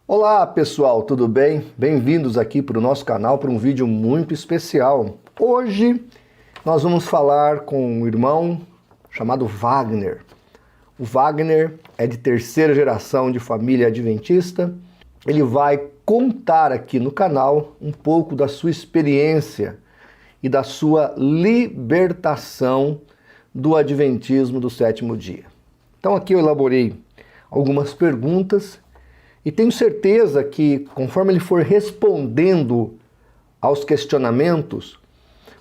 Olá pessoal, tudo bem? Bem-vindos aqui para o nosso canal para um vídeo muito especial. Hoje nós vamos falar com um irmão chamado Wagner. O Wagner é de terceira geração de família adventista. Ele vai contar aqui no canal um pouco da sua experiência e da sua libertação do adventismo do sétimo dia. Então aqui eu elaborei algumas perguntas e tenho certeza que, conforme ele for respondendo aos questionamentos,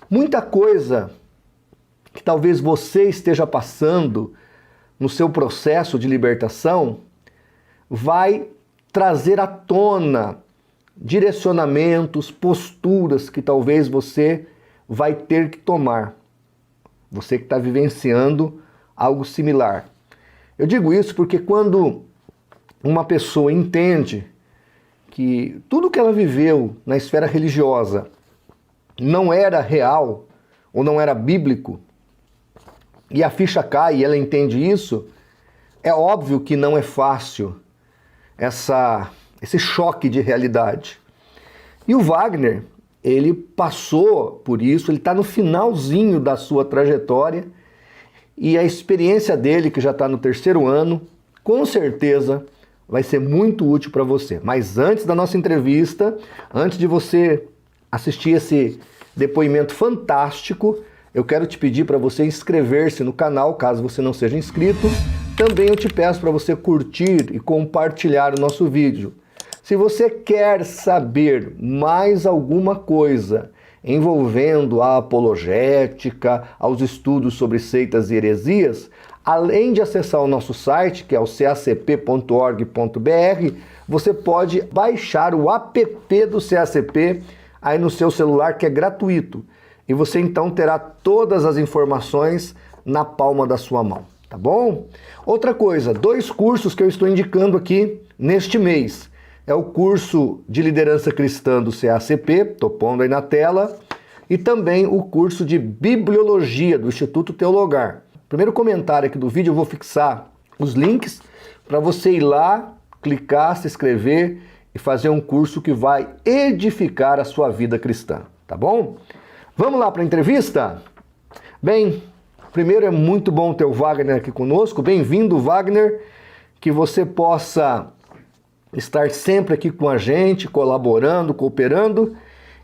muita coisa que talvez você esteja passando no seu processo de libertação vai trazer à tona direcionamentos, posturas que talvez você vai ter que tomar. Você que está vivenciando algo similar. Eu digo isso porque quando uma pessoa entende que tudo que ela viveu na esfera religiosa não era real ou não era bíblico, e a ficha cai e ela entende isso, é óbvio que não é fácil esse choque de realidade. E o Wagner, ele passou por isso, ele está no finalzinho da sua trajetória e a experiência dele, que já está no terceiro ano, com certeza vai ser muito útil para você. Mas antes da nossa entrevista, antes de você assistir esse depoimento fantástico, eu quero te pedir para você inscrever-se no canal, caso você não seja inscrito. Também eu te peço para você curtir e compartilhar o nosso vídeo. Se você quer saber mais alguma coisa envolvendo a apologética, aos estudos sobre seitas e heresias, além de acessar o nosso site, que é o cacp.org.br, você pode baixar o app do CACP aí no seu celular, que é gratuito. E você então terá todas as informações na palma da sua mão, tá bom? Outra coisa, 2 cursos que eu estou indicando aqui neste mês. É o curso de liderança cristã do CACP, estou pondo aí na tela, e também o curso de bibliologia do Instituto Teologar. Primeiro comentário aqui do vídeo eu vou fixar os links para você ir lá, clicar, se inscrever e fazer um curso que vai edificar a sua vida cristã, tá bom? Vamos lá para a entrevista? Bem, primeiro é muito bom ter o Wagner aqui conosco. Bem-vindo, Wagner, que você possa estar sempre aqui com a gente, colaborando, cooperando.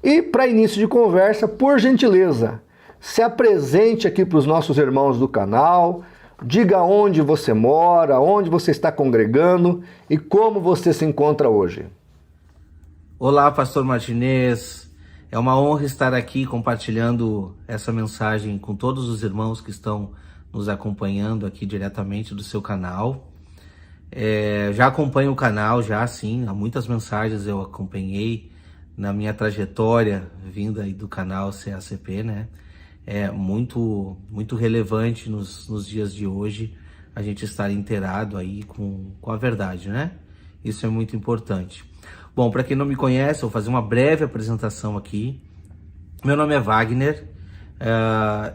E para início de conversa, por gentileza, se apresente aqui para os nossos irmãos do canal, diga onde você mora, onde você está congregando e como você se encontra hoje. Olá, Pastor Martinez. É uma honra estar aqui compartilhando essa mensagem com todos os irmãos que estão nos acompanhando aqui diretamente do seu canal. Já acompanho o canal, já sim, há muitas mensagens eu acompanhei na minha trajetória vinda aí do canal CACP, né? É muito relevante nos dias de hoje a gente estar inteirado aí com a verdade, né? Isso é muito importante. Bom, para quem não me conhece, eu vou fazer uma breve apresentação aqui. Meu nome é Wagner,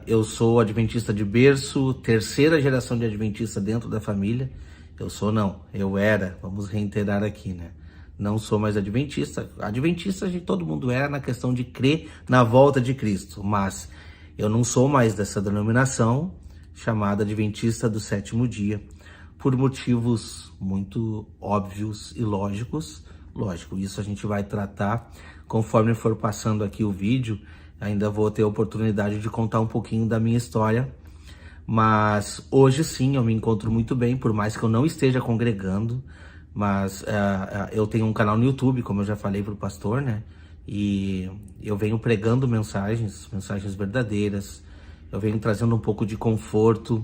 eu sou adventista de berço, terceira geração de adventista dentro da família. Eu era, vamos reiterar aqui, né? Não sou mais adventista. Adventista todo mundo era na questão de crer na volta de Cristo, mas eu não sou mais dessa denominação chamada adventista do sétimo dia, por motivos muito óbvios e lógicos. Lógico, isso a gente vai tratar conforme for passando aqui o vídeo. Ainda vou ter a oportunidade de contar um pouquinho da minha história. Mas hoje sim eu me encontro muito bem, por mais que eu não esteja congregando, mas eu tenho um canal no YouTube, como eu já falei para o pastor, né? E eu venho pregando mensagens verdadeiras, eu venho trazendo um pouco de conforto.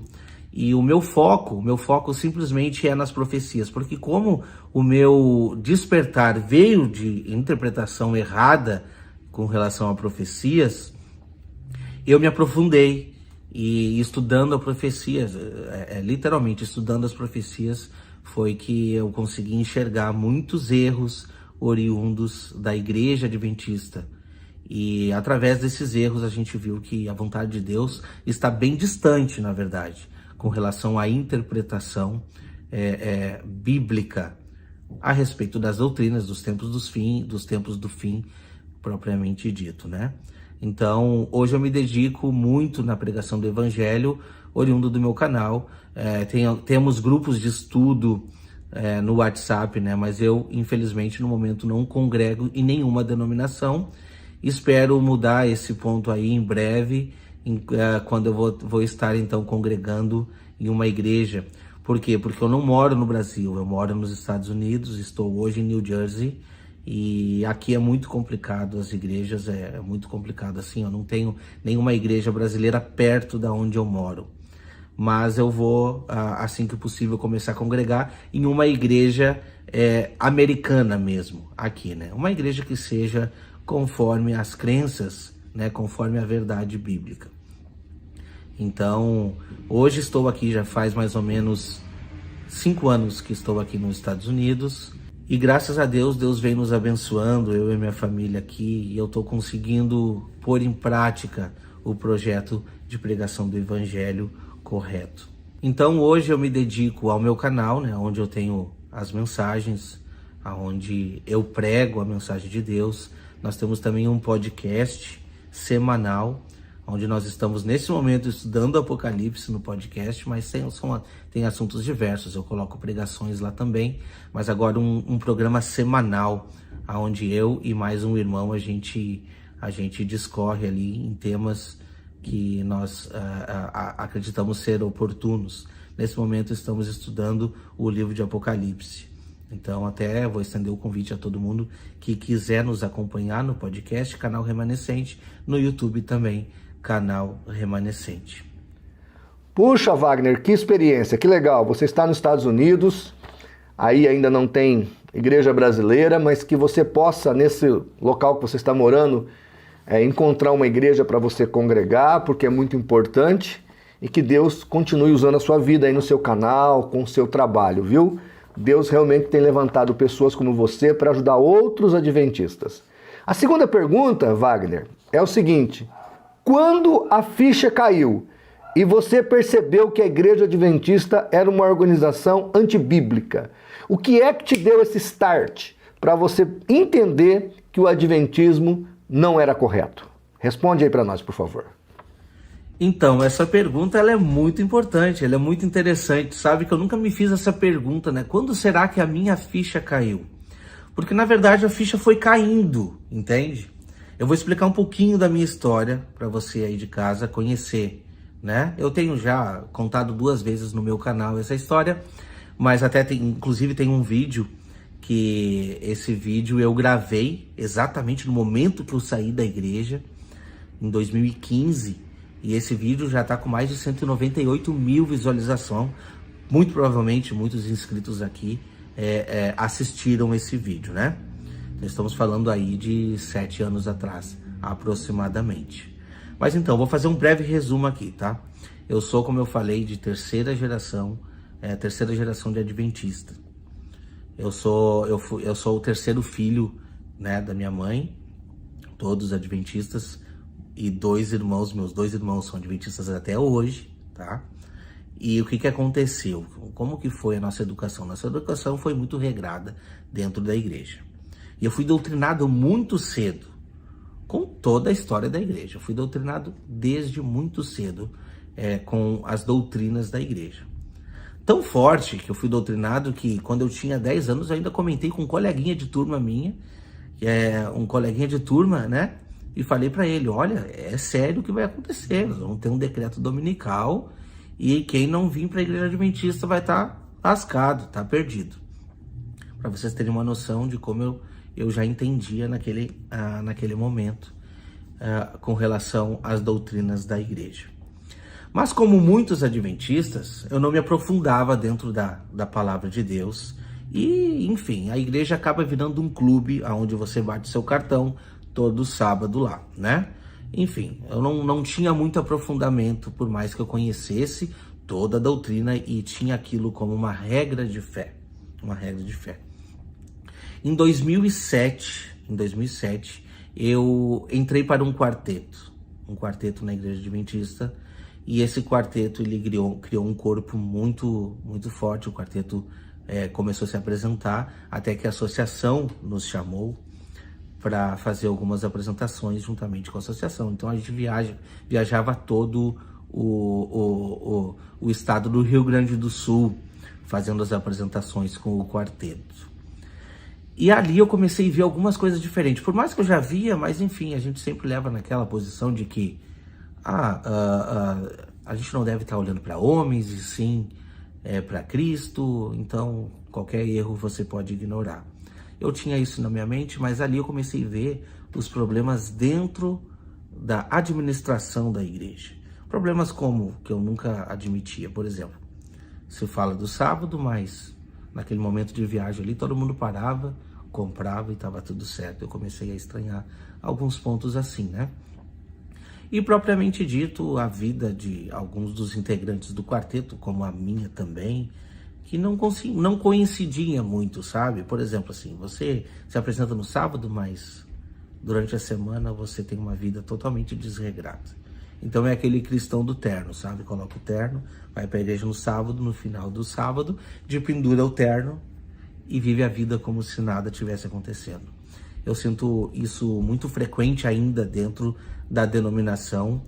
E o meu foco simplesmente é nas profecias, porque como o meu despertar veio de interpretação errada com relação a profecias, eu me aprofundei. E estudando a profecia, literalmente estudando as profecias, foi que eu consegui enxergar muitos erros oriundos da igreja adventista. E através desses erros a gente viu que a vontade de Deus está bem distante, na verdade, com relação à interpretação bíblica a respeito das doutrinas dos tempos do fim, propriamente dito, né? Então, hoje eu me dedico muito na pregação do Evangelho, oriundo do meu canal. Temos grupos de estudo no WhatsApp, né? Mas eu, infelizmente, no momento não congrego em nenhuma denominação. Espero mudar esse ponto aí em breve, quando eu vou estar, então, congregando em uma igreja. Por quê? Porque eu não moro no Brasil, eu moro nos Estados Unidos, estou hoje em New Jersey, e aqui é muito complicado, as igrejas é muito complicado, assim, eu não tenho nenhuma igreja brasileira perto da onde eu moro. Mas eu vou, assim que possível, começar a congregar em uma igreja americana mesmo, aqui, né? Uma igreja que seja conforme as crenças, né? Conforme a verdade bíblica. Então, hoje estou aqui, já faz mais ou menos 5 anos que estou aqui nos Estados Unidos. E graças a Deus, Deus vem nos abençoando, eu e minha família aqui, e eu estou conseguindo pôr em prática o projeto de pregação do Evangelho correto. Então hoje eu me dedico ao meu canal, né, onde eu tenho as mensagens, onde eu prego a mensagem de Deus. Nós temos também um podcast semanal, onde nós estamos nesse momento estudando Apocalipse no podcast, mas tem assuntos diversos, eu coloco pregações lá também, mas agora um programa semanal, onde eu e mais um irmão, a gente discorre ali em temas que nós acreditamos ser oportunos. Nesse momento estamos estudando o livro de Apocalipse. Então até vou estender o convite a todo mundo que quiser nos acompanhar no podcast, canal Remanescente, no YouTube também, canal Remanescente. Puxa, Wagner, que experiência, que legal. Você está nos Estados Unidos, aí ainda não tem igreja brasileira, mas que você possa, nesse local que você está morando, encontrar uma igreja para você congregar, porque é muito importante, e que Deus continue usando a sua vida aí no seu canal, com o seu trabalho, viu? Deus realmente tem levantado pessoas como você para ajudar outros adventistas. A segunda pergunta, Wagner, é o seguinte: quando a ficha caiu e você percebeu que a Igreja Adventista era uma organização antibíblica, o que é que te deu esse start para você entender que o adventismo não era correto? Responde aí para nós, por favor. Então, essa pergunta ela é muito importante, ela é muito interessante. Sabe que eu nunca me fiz essa pergunta, né? Quando será que a minha ficha caiu? Porque, na verdade, a ficha foi caindo, entende? Eu vou explicar um pouquinho da minha história para você aí de casa conhecer, né? Eu tenho já contado 2 vezes no meu canal essa história, mas inclusive tem um vídeo, que esse vídeo eu gravei exatamente no momento que eu saí da igreja, em 2015, e esse vídeo já está com mais de 198 mil visualizações. Muito provavelmente muitos inscritos aqui assistiram esse vídeo, né? Estamos falando aí de 7 anos atrás, aproximadamente. Mas então, vou fazer um breve resumo aqui, tá? Eu sou, como eu falei, de terceira geração de adventista. Eu sou o terceiro filho, né, da minha mãe, todos adventistas, e meus 2 irmãos são adventistas até hoje, tá? E o que aconteceu? Como que foi a nossa educação? Nossa educação foi muito regrada dentro da igreja. E eu fui doutrinado muito cedo, com toda a história da igreja. Eu fui doutrinado desde muito cedo com as doutrinas da igreja. Tão forte que eu fui doutrinado que quando eu tinha 10 anos eu ainda comentei com um coleguinha de turma minha, um coleguinha de turma, né? E falei para ele: olha, é sério o que vai acontecer, nós vamos ter um decreto dominical e quem não vir para a igreja adventista vai estar lascado, tá perdido. Para vocês terem uma noção de como eu já entendia naquele momento com relação às doutrinas da igreja. Mas como muitos adventistas, eu não me aprofundava dentro da palavra de Deus. E, enfim, a igreja acaba virando um clube onde você bate seu cartão todo sábado lá, né? Enfim, eu não tinha muito aprofundamento, por mais que eu conhecesse toda a doutrina e tinha aquilo como uma regra de fé. Uma regra de fé. Em 2007, eu entrei para um quarteto na igreja adventista, e esse quarteto ele criou um corpo muito, muito forte. O quarteto começou a se apresentar, até que a associação nos chamou para fazer algumas apresentações juntamente com a associação. Então a gente viajava todo o estado do Rio Grande do Sul, fazendo as apresentações com o quarteto. E ali eu comecei a ver algumas coisas diferentes. Por mais que eu já via, mas enfim, a gente sempre leva naquela posição de que a gente não deve estar olhando para homens, e sim para Cristo, então qualquer erro você pode ignorar. Eu tinha isso na minha mente, mas ali eu comecei a ver os problemas dentro da administração da igreja. Problemas como que eu nunca admitia, por exemplo, se fala do sábado, mas naquele momento de viagem ali todo mundo parava, comprava e estava tudo certo. Eu comecei a estranhar alguns pontos assim, né? E propriamente dito, a vida de alguns dos integrantes do quarteto, como a minha também, que não coincidia muito, sabe? Por exemplo, assim, você se apresenta no sábado, mas durante a semana você tem uma vida totalmente desregrada. Então é aquele cristão do terno, sabe? Coloca o terno, vai para a igreja no sábado, no final do sábado, pendura o terno e vive a vida como se nada tivesse acontecendo. Eu sinto isso muito frequente ainda dentro da denominação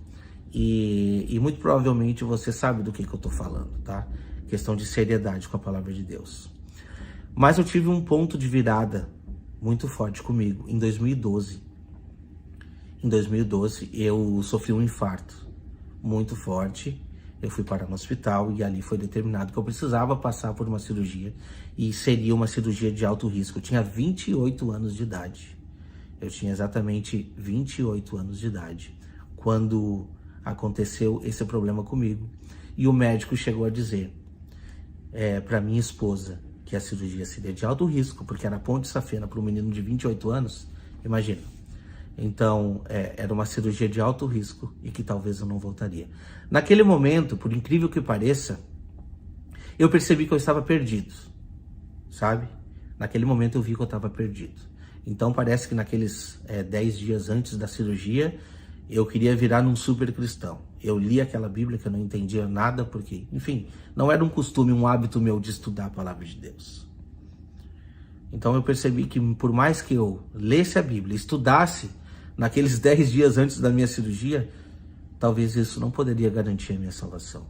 e muito provavelmente você sabe do que eu tô falando, tá? Questão de seriedade com a palavra de Deus. Mas eu tive um ponto de virada muito forte comigo em 2012. Em 2012 eu sofri um infarto muito forte. Eu fui parar no hospital e ali foi determinado que eu precisava passar por uma cirurgia e seria uma cirurgia de alto risco. Eu tinha 28 anos de idade. Eu tinha exatamente 28 anos de idade quando aconteceu esse problema comigo. E o médico chegou a dizer para minha esposa que a cirurgia seria de alto risco, porque era ponte safena para um menino de 28 anos, imagina. Então, era uma cirurgia de alto risco e que talvez eu não voltaria. Naquele momento, por incrível que pareça, eu percebi que eu estava perdido, sabe? Naquele momento eu vi que eu estava perdido. Então parece que naqueles 10 dias antes da cirurgia, eu queria virar num super cristão. Eu li aquela Bíblia que eu não entendia nada, porque, enfim, não era um costume, um hábito meu de estudar a palavra de Deus. Então eu percebi que por mais que eu lesse a Bíblia, estudasse naqueles 10 dias antes da minha cirurgia, talvez isso não poderia garantir a minha salvação.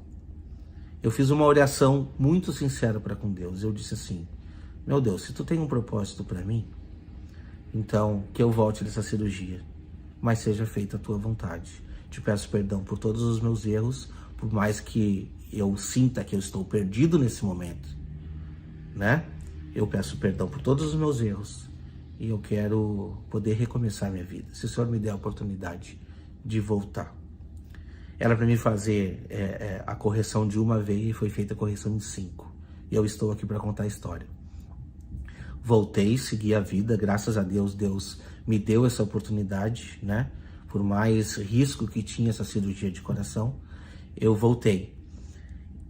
Eu fiz uma oração muito sincera para com Deus. Eu disse assim: meu Deus, se tu tem um propósito para mim, então que eu volte dessa cirurgia, mas seja feita a tua vontade. Te peço perdão por todos os meus erros, por mais que eu sinta que eu estou perdido nesse momento, né? Eu peço perdão por todos os meus erros e eu quero poder recomeçar minha vida. Se o Senhor me der a oportunidade de voltar. Era para mim fazer a correção de uma vez e foi feita a correção em 5. E eu estou aqui para contar a história. Voltei, segui a vida, graças a Deus, Deus me deu essa oportunidade, né? Por mais risco que tinha essa cirurgia de coração, eu voltei.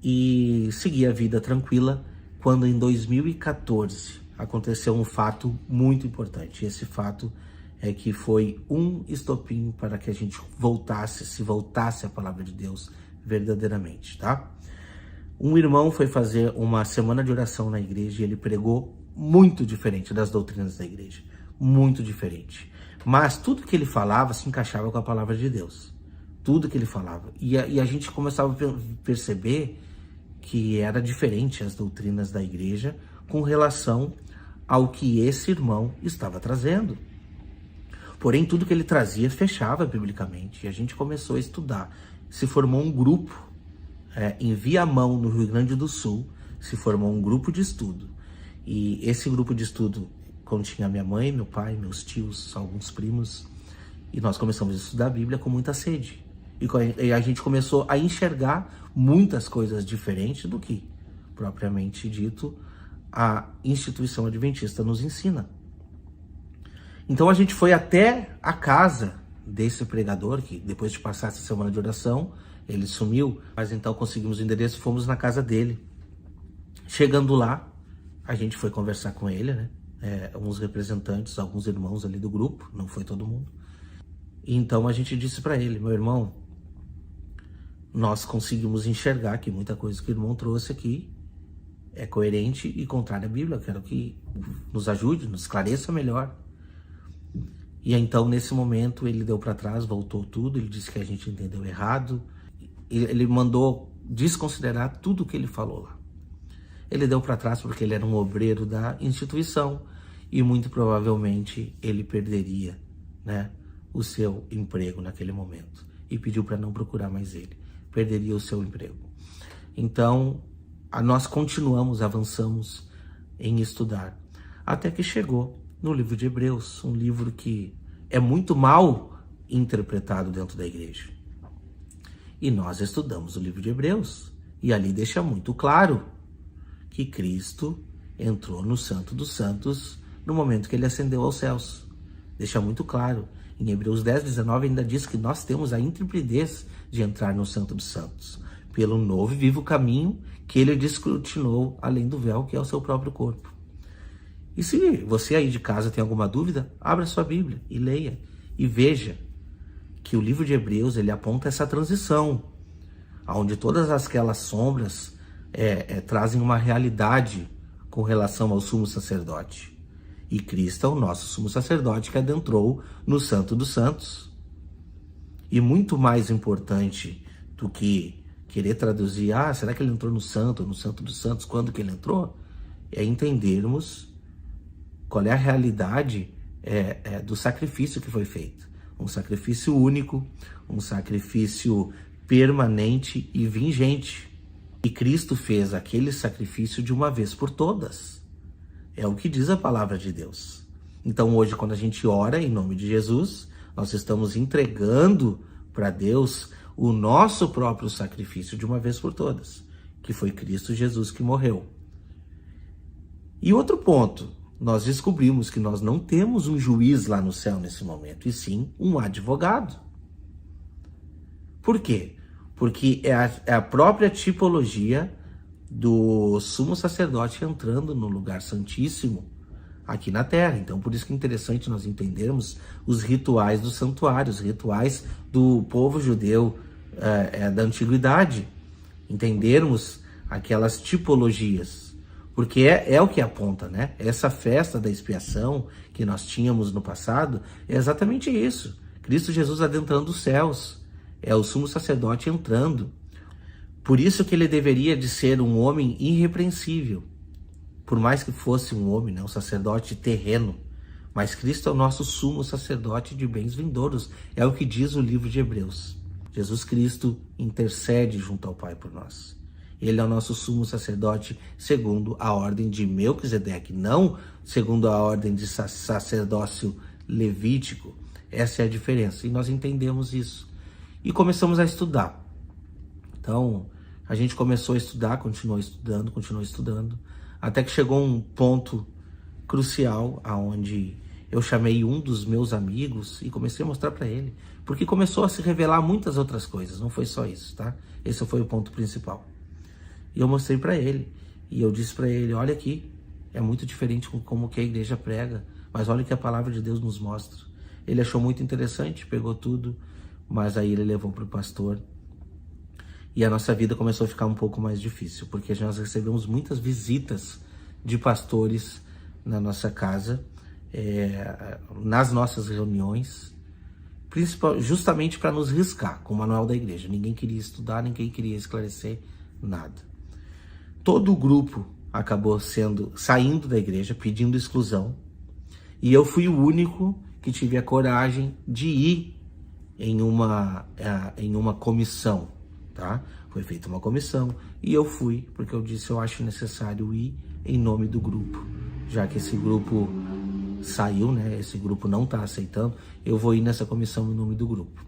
E segui a vida tranquila, quando em 2014 aconteceu um fato muito importante. Esse fato é que foi um estopim para que a gente voltasse à palavra de Deus verdadeiramente, tá? Um irmão foi fazer uma semana de oração na igreja e ele pregou muito diferente das doutrinas da igreja, muito diferente. Mas tudo que ele falava se encaixava com a palavra de Deus, tudo que ele falava. E a gente começava a perceber que era diferente as doutrinas da igreja com relação ao que esse irmão estava trazendo. Porém, tudo que ele trazia fechava biblicamente. E a gente começou a estudar. Se formou um grupo em Viamão, no Rio Grande do Sul, se formou um grupo de estudo. E esse grupo de estudo continha minha mãe, meu pai, meus tios, alguns primos. E nós começamos a estudar a Bíblia com muita sede. E a gente começou a enxergar muitas coisas diferentes do que, propriamente dito, a instituição adventista nos ensina. Então a gente foi até a casa desse pregador, que depois de passar essa semana de oração, ele sumiu, mas então conseguimos o endereço, fomos na casa dele. Chegando lá, a gente foi conversar com ele, né? Uns representantes, alguns irmãos ali do grupo, não foi todo mundo. E então a gente disse para ele: meu irmão, nós conseguimos enxergar que muita coisa que o irmão trouxe aqui é coerente e contrário à Bíblia. Eu quero que nos ajude, nos esclareça melhor. E então, nesse momento, ele deu para trás, voltou tudo, ele disse que a gente entendeu errado. Ele mandou desconsiderar tudo o que ele falou lá. Ele deu para trás porque ele era um obreiro da instituição e muito provavelmente ele perderia, né, o seu emprego naquele momento. E pediu para não procurar mais ele. Perderia o seu emprego. Então, nós continuamos, avançamos em estudar. Até que chegou no livro de Hebreus, um livro que é muito mal interpretado dentro da igreja. E nós estudamos o livro de Hebreus. E ali deixa muito claro que Cristo entrou no Santo dos Santos no momento que ele ascendeu aos céus. Deixa muito claro. Em Hebreus 10, 19 ainda diz que nós temos a intrepidez de entrar no Santo dos Santos, pelo novo e vivo caminho que ele descortinou além do véu, que é o seu próprio corpo. E se você aí de casa tem alguma dúvida, abra sua Bíblia e leia. E veja que o livro de Hebreus ele aponta essa transição, onde todas aquelas sombras trazem uma realidade com relação ao sumo sacerdote. E Cristo é o nosso sumo sacerdote que adentrou no Santo dos Santos. E muito mais importante do que querer traduzir, será que ele entrou no Santo dos Santos, quando que ele entrou? É entendermos qual é a realidade do sacrifício que foi feito. Um sacrifício único, um sacrifício permanente e vingente. E Cristo fez aquele sacrifício de uma vez por todas. É o que diz a palavra de Deus. Então hoje, quando a gente ora em nome de Jesus, nós estamos entregando para Deus o nosso próprio sacrifício de uma vez por todas, que foi Cristo Jesus que morreu. E outro ponto, nós descobrimos que nós não temos um juiz lá no céu nesse momento, e sim um advogado. Por quê? Porque é a própria tipologia do sumo sacerdote entrando no lugar santíssimo aqui na terra. Então, por isso que é interessante nós entendermos os rituais do santuário, os rituais do povo judeu da antiguidade, entendermos aquelas tipologias, porque é o que aponta, né? Essa festa da expiação que nós tínhamos no passado é exatamente isso. Cristo Jesus adentrando os céus, é o sumo sacerdote entrando. Por isso que ele deveria de ser um homem irrepreensível, por mais que fosse um homem, né, um sacerdote terreno, mas Cristo é o nosso sumo sacerdote de bens vindouros, é o que diz o livro de Hebreus. Jesus Cristo intercede junto ao Pai por nós. Ele é o nosso sumo sacerdote segundo a ordem de Melquisedeque, não segundo a ordem de sacerdócio levítico. Essa é a diferença, e nós entendemos isso. E começamos a estudar. Então, a gente começou a estudar, continuou estudando, até que chegou um ponto crucial, aonde eu chamei um dos meus amigos e comecei a mostrar para ele, porque começou a se revelar muitas outras coisas, não foi só isso, tá? Esse foi o ponto principal. E eu mostrei para ele, e eu disse para ele, olha aqui, é muito diferente com como que a igreja prega, mas olha o que a palavra de Deus nos mostra. Ele achou muito interessante, pegou tudo, mas aí ele levou para o pastor. E a nossa vida começou a ficar um pouco mais difícil, porque nós recebemos muitas visitas de pastores na nossa casa, nas nossas reuniões, justamente para nos riscar com o manual da igreja. Ninguém queria estudar, ninguém queria esclarecer nada. Todo o grupo acabou saindo da igreja, pedindo exclusão, e eu fui o único que tive a coragem de ir em uma comissão, tá? Foi feita uma comissão e eu fui, porque eu disse, eu acho necessário ir em nome do grupo, já que esse grupo saiu, né? Esse grupo não está aceitando, eu vou ir nessa comissão em nome do grupo.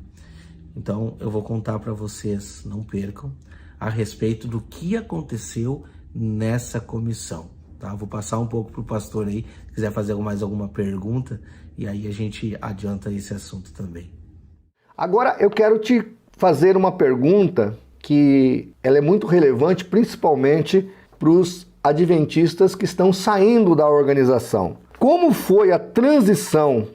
Então eu vou contar para vocês, não percam, a respeito do que aconteceu nessa comissão, tá? Vou passar um pouco para o pastor aí, se quiser fazer mais alguma pergunta, e aí a gente adianta esse assunto também. Agora eu quero te fazer uma pergunta que ela é muito relevante, principalmente para os adventistas que estão saindo da organização. Como foi a transição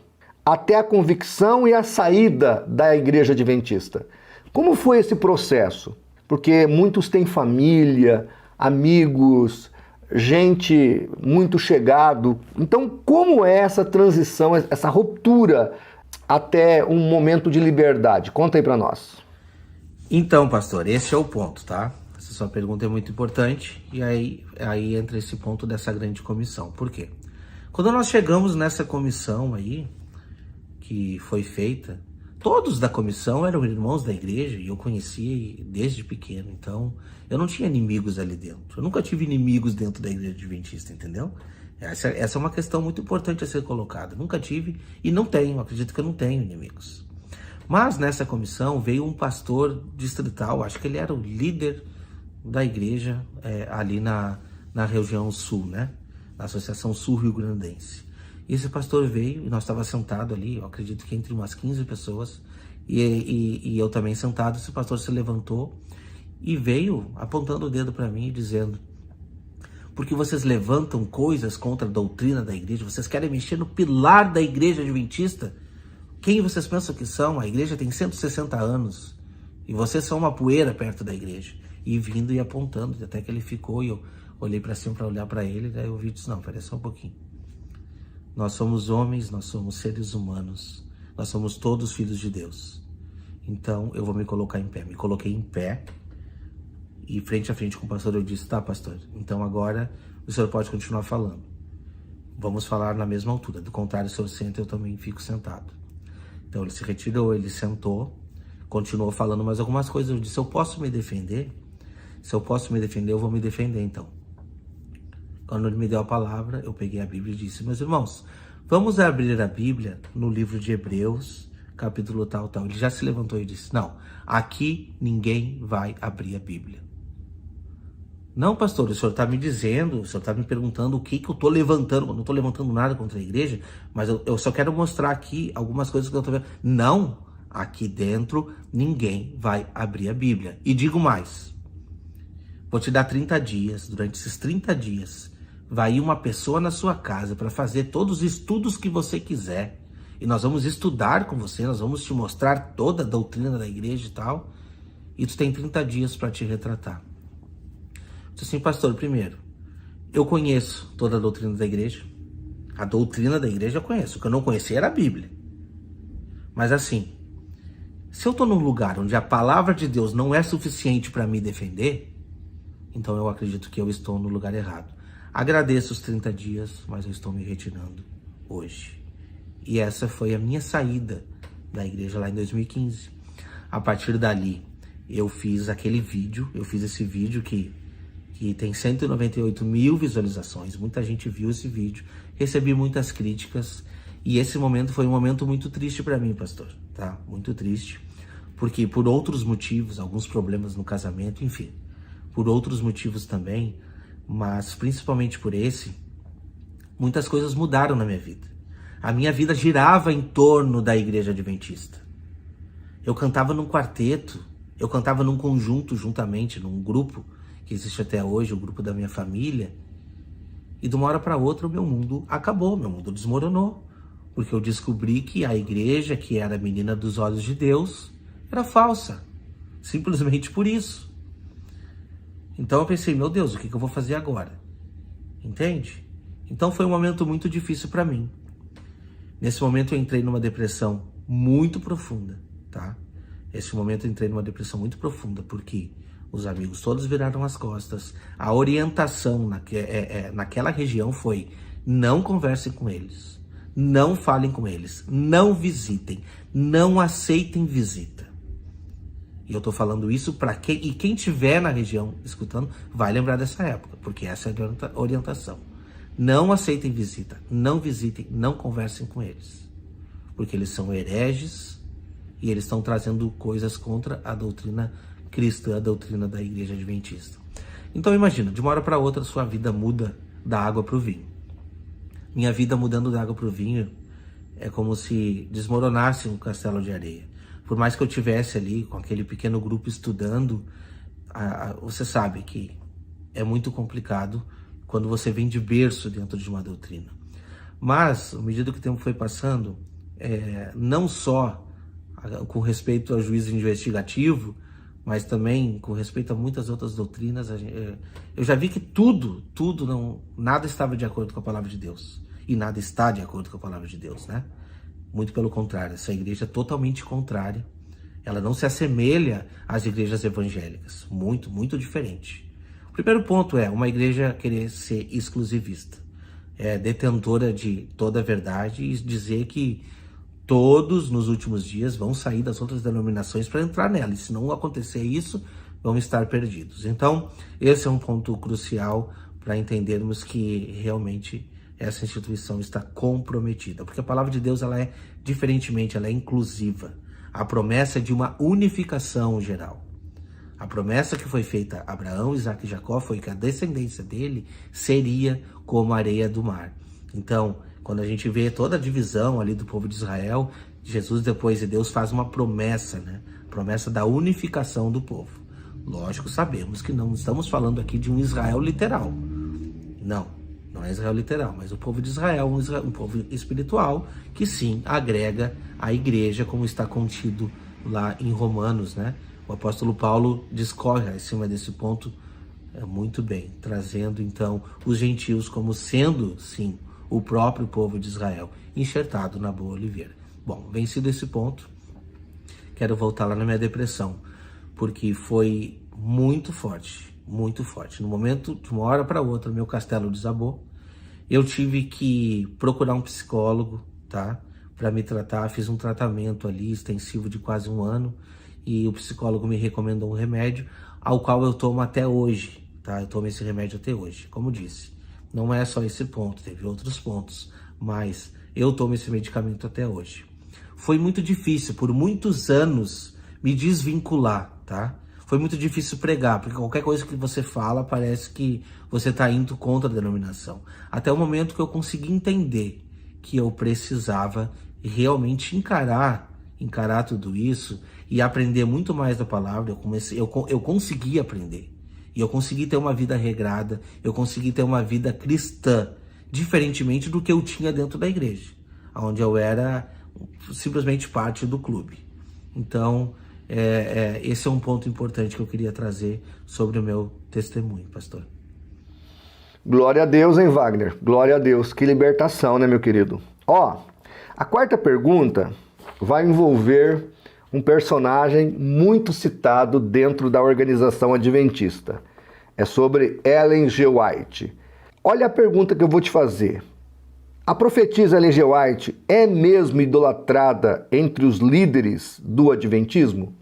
até a convicção e a saída da igreja adventista? Como foi esse processo? Porque muitos têm família, amigos, gente muito chegado. Então, como é essa transição, essa ruptura até um momento de liberdade? Conta aí para nós. Então, pastor, esse é o ponto, tá? Essa sua pergunta é muito importante e aí entra esse ponto dessa grande comissão. Por quê? Quando nós chegamos nessa comissão aí, que foi feita, todos da comissão eram irmãos da igreja e eu conhecia desde pequeno, então eu não tinha inimigos ali dentro. Eu nunca tive inimigos dentro da igreja adventista, entendeu? Essa é uma questão muito importante a ser colocada. Nunca tive e não tenho, acredito que eu não tenho inimigos. Mas nessa comissão veio um pastor distrital, acho que ele era o líder da igreja ali na região sul, né? Na Associação Sul Rio Grandense. E esse pastor veio e nós estávamos sentados ali, eu acredito que entre umas 15 pessoas, e eu também sentado. Esse pastor se levantou e veio apontando o dedo para mim e dizendo: porque vocês levantam coisas contra a doutrina da igreja, vocês querem mexer no pilar da igreja adventista? Quem vocês pensam que são? A igreja tem 160 anos e vocês são uma poeira perto da igreja. E vindo e apontando, até que ele ficou e eu olhei para cima para olhar para ele, daí eu vi e disse: não, peraí só um pouquinho. Nós somos homens, nós somos seres humanos, nós somos todos filhos de Deus. Então eu vou me colocar em pé. Me coloquei em pé e frente a frente com o pastor eu disse: tá, pastor, então agora o senhor pode continuar falando. Vamos falar na mesma altura, do contrário, se eu sento eu também fico sentado. Então ele se retirou, ele sentou, continuou falando mais algumas coisas. Eu disse: eu posso me defender? Se eu posso me defender, eu vou me defender então. Quando ele me deu a palavra, eu peguei a Bíblia e disse: meus irmãos, vamos abrir a Bíblia no livro de Hebreus, capítulo tal, tal. Ele já se levantou e disse: não, aqui ninguém vai abrir a Bíblia. Não, pastor, o senhor está me dizendo, o senhor está me perguntando o que eu estou levantando. Eu não estou levantando nada contra a igreja, mas eu só quero mostrar aqui algumas coisas que eu estou vendo. Não, aqui dentro ninguém vai abrir a Bíblia. E digo mais, vou te dar 30 dias, durante esses 30 dias, vai ir uma pessoa na sua casa para fazer todos os estudos que você quiser. E nós vamos estudar com você, nós vamos te mostrar toda a doutrina da igreja e tal. E tu tem 30 dias para te retratar. Eu disse assim: pastor, primeiro, eu conheço toda a doutrina da igreja. A doutrina da igreja eu conheço. O que eu não conhecia era a Bíblia. Mas assim, se eu estou num lugar onde a palavra de Deus não é suficiente para me defender, então eu acredito que eu estou no lugar errado. Agradeço os 30 dias, mas eu estou me retirando hoje. E essa foi a minha saída da igreja lá em 2015. A partir dali, eu fiz esse vídeo que tem 198 mil visualizações. Muita gente viu esse vídeo, recebi muitas críticas. E esse momento foi um momento muito triste para mim, pastor, tá? Muito triste, porque por outros motivos, alguns problemas no casamento, enfim, por outros motivos também, mas principalmente por esse, muitas coisas mudaram na minha vida. A minha vida girava em torno da igreja adventista. Eu cantava num quarteto, eu cantava num conjunto juntamente, num grupo que existe até hoje, o grupo da minha família, e de uma hora para outra o meu mundo acabou, meu mundo desmoronou, porque eu descobri que a igreja, que era a menina dos olhos de Deus, era falsa, simplesmente por isso. Então eu pensei: meu Deus, o que eu vou fazer agora? Entende? Então foi um momento muito difícil para mim. Nesse momento eu entrei numa depressão muito profunda, tá? Nesse momento eu entrei numa depressão muito profunda, porque os amigos todos viraram as costas. A orientação naquela região foi: não conversem com eles, não falem com eles, não visitem, não aceitem visita. E eu tô falando isso para quem estiver na região escutando vai lembrar dessa época, porque essa é a orientação. Não aceitem visita, não visitem, não conversem com eles, porque eles são hereges e eles estão trazendo coisas contra a doutrina cristã, a doutrina da igreja adventista. Então imagina, de uma hora para outra sua vida muda da água para o vinho. Minha vida mudando da água para o vinho é como se desmoronasse um castelo de areia. Por mais que eu tivesse ali com aquele pequeno grupo estudando, você sabe que é muito complicado quando você vem de berço dentro de uma doutrina. Mas, à medida que o tempo foi passando, não só com respeito ao juízo investigativo, mas também com respeito a muitas outras doutrinas, eu já vi que nada estava de acordo com a palavra de Deus, e nada está de acordo com a palavra de Deus, né? Muito pelo contrário, essa igreja é totalmente contrária, ela não se assemelha às igrejas evangélicas, muito diferente. O primeiro ponto é uma igreja querer ser exclusivista, detentora de toda a verdade e dizer que todos nos últimos dias vão sair das outras denominações para entrar nela, e se não acontecer isso, vão estar perdidos. Então, esse é um ponto crucial para entendermos que realmente essa instituição está comprometida, porque a palavra de Deus ela é diferentemente, ela é inclusiva. A promessa é de uma unificação geral. A promessa que foi feita a Abraão, Isaac e Jacó foi que a descendência dele seria como a areia do mar. Então, quando a gente vê toda a divisão ali do povo de Israel, Jesus depois de Deus faz uma promessa, né? Promessa da unificação do povo. Lógico, sabemos que não estamos falando aqui de um Israel literal. Não é Israel literal, mas o povo de Israel, um povo espiritual, que sim, agrega a igreja, como está contido lá em Romanos, né? O apóstolo Paulo discorre em cima desse ponto muito bem, trazendo então os gentios como sendo, sim, o próprio povo de Israel, enxertado na boa oliveira. Bom, vencido esse ponto, quero voltar lá na minha depressão, porque foi muito forte. No momento, de uma hora para outra, meu castelo desabou. Eu tive que procurar um psicólogo, tá? Para me tratar. Fiz um tratamento ali extensivo de quase 1 ano e o psicólogo me recomendou um remédio ao qual eu tomo até hoje, tá? Eu tomo esse remédio até hoje, como disse. Não é só esse ponto, teve outros pontos, mas eu tomo esse medicamento até hoje. Foi muito difícil, por muitos anos, me desvincular, tá? Foi muito difícil pregar, porque qualquer coisa que você fala parece que você está indo contra a denominação. Até o momento que eu consegui entender que eu precisava realmente encarar tudo isso e aprender muito mais da palavra. Eu consegui aprender. E eu consegui ter uma vida regrada, eu consegui ter uma vida cristã, diferentemente do que eu tinha dentro da igreja, onde eu era simplesmente parte do clube. Então, esse é um ponto importante que eu queria trazer sobre o meu testemunho, pastor. Glória a Deus, hein, Wagner? Glória a Deus. Que libertação, né, meu querido? A quarta pergunta vai envolver um personagem muito citado dentro da organização adventista. É sobre Ellen G. White. Olha a pergunta que eu vou te fazer. A profetisa Ellen G. White é mesmo idolatrada entre os líderes do adventismo?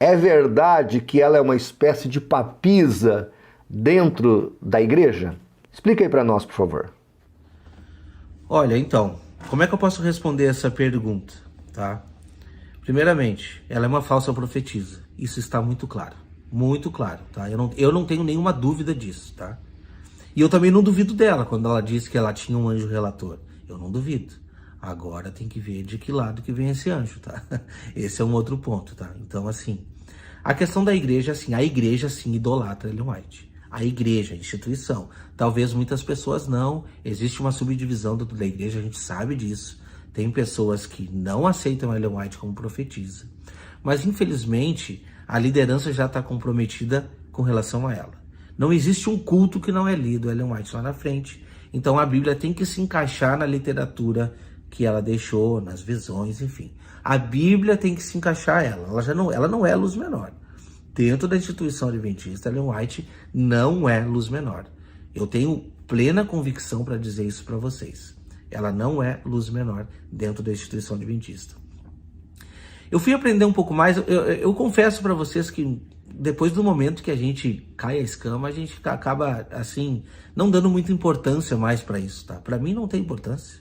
É verdade que ela é uma espécie de papisa dentro da igreja? Explica aí para nós, por favor. Olha, então, como é que eu posso responder essa pergunta, tá? Primeiramente, ela é uma falsa profetisa. Isso está muito claro, tá? Eu não tenho nenhuma dúvida disso, tá? E eu também não duvido dela quando ela disse que ela tinha um anjo relator. Eu não duvido. Agora tem que ver de que lado que vem esse anjo, tá? Esse é um outro ponto, tá? Então, assim, a questão da igreja, assim, a igreja, sim, idolatra Ellen White. A igreja, a instituição. Talvez muitas pessoas não. Existe uma subdivisão dentro da igreja, a gente sabe disso. Tem pessoas que não aceitam Ellen White como profetisa. Mas, infelizmente, a liderança já está comprometida com relação a ela. Não existe um culto que não é lido Ellen White lá na frente. Então, a Bíblia tem que se encaixar na literatura que ela deixou, nas visões, enfim. A Bíblia tem que se encaixar a ela. Ela não é luz menor. Dentro da instituição adventista, Ellen White não é luz menor. Eu tenho plena convicção para dizer isso para vocês. Ela não é luz menor dentro da instituição adventista. Eu fui aprender um pouco mais, eu confesso para vocês que depois do momento que a gente cai a escama, a gente acaba, assim, não dando muita importância mais para isso, tá? Para mim não tem importância.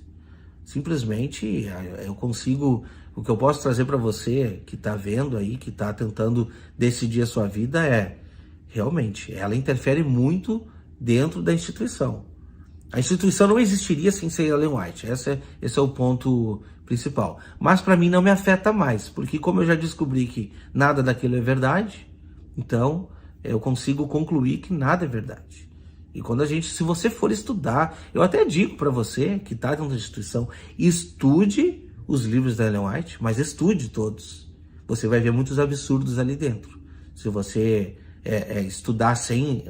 Simplesmente eu consigo, o que eu posso trazer para você que está vendo aí, que está tentando decidir a sua vida realmente, ela interfere muito dentro da instituição. A instituição não existiria sem ser Ellen White, esse é o ponto principal. Mas para mim não me afeta mais, porque como eu já descobri que nada daquilo é verdade, então eu consigo concluir que nada é verdade. E quando se você for estudar, eu até digo para você que está dentro da instituição, estude os livros da Ellen White, mas estude todos. Você vai ver muitos absurdos ali dentro. Se você estudar sem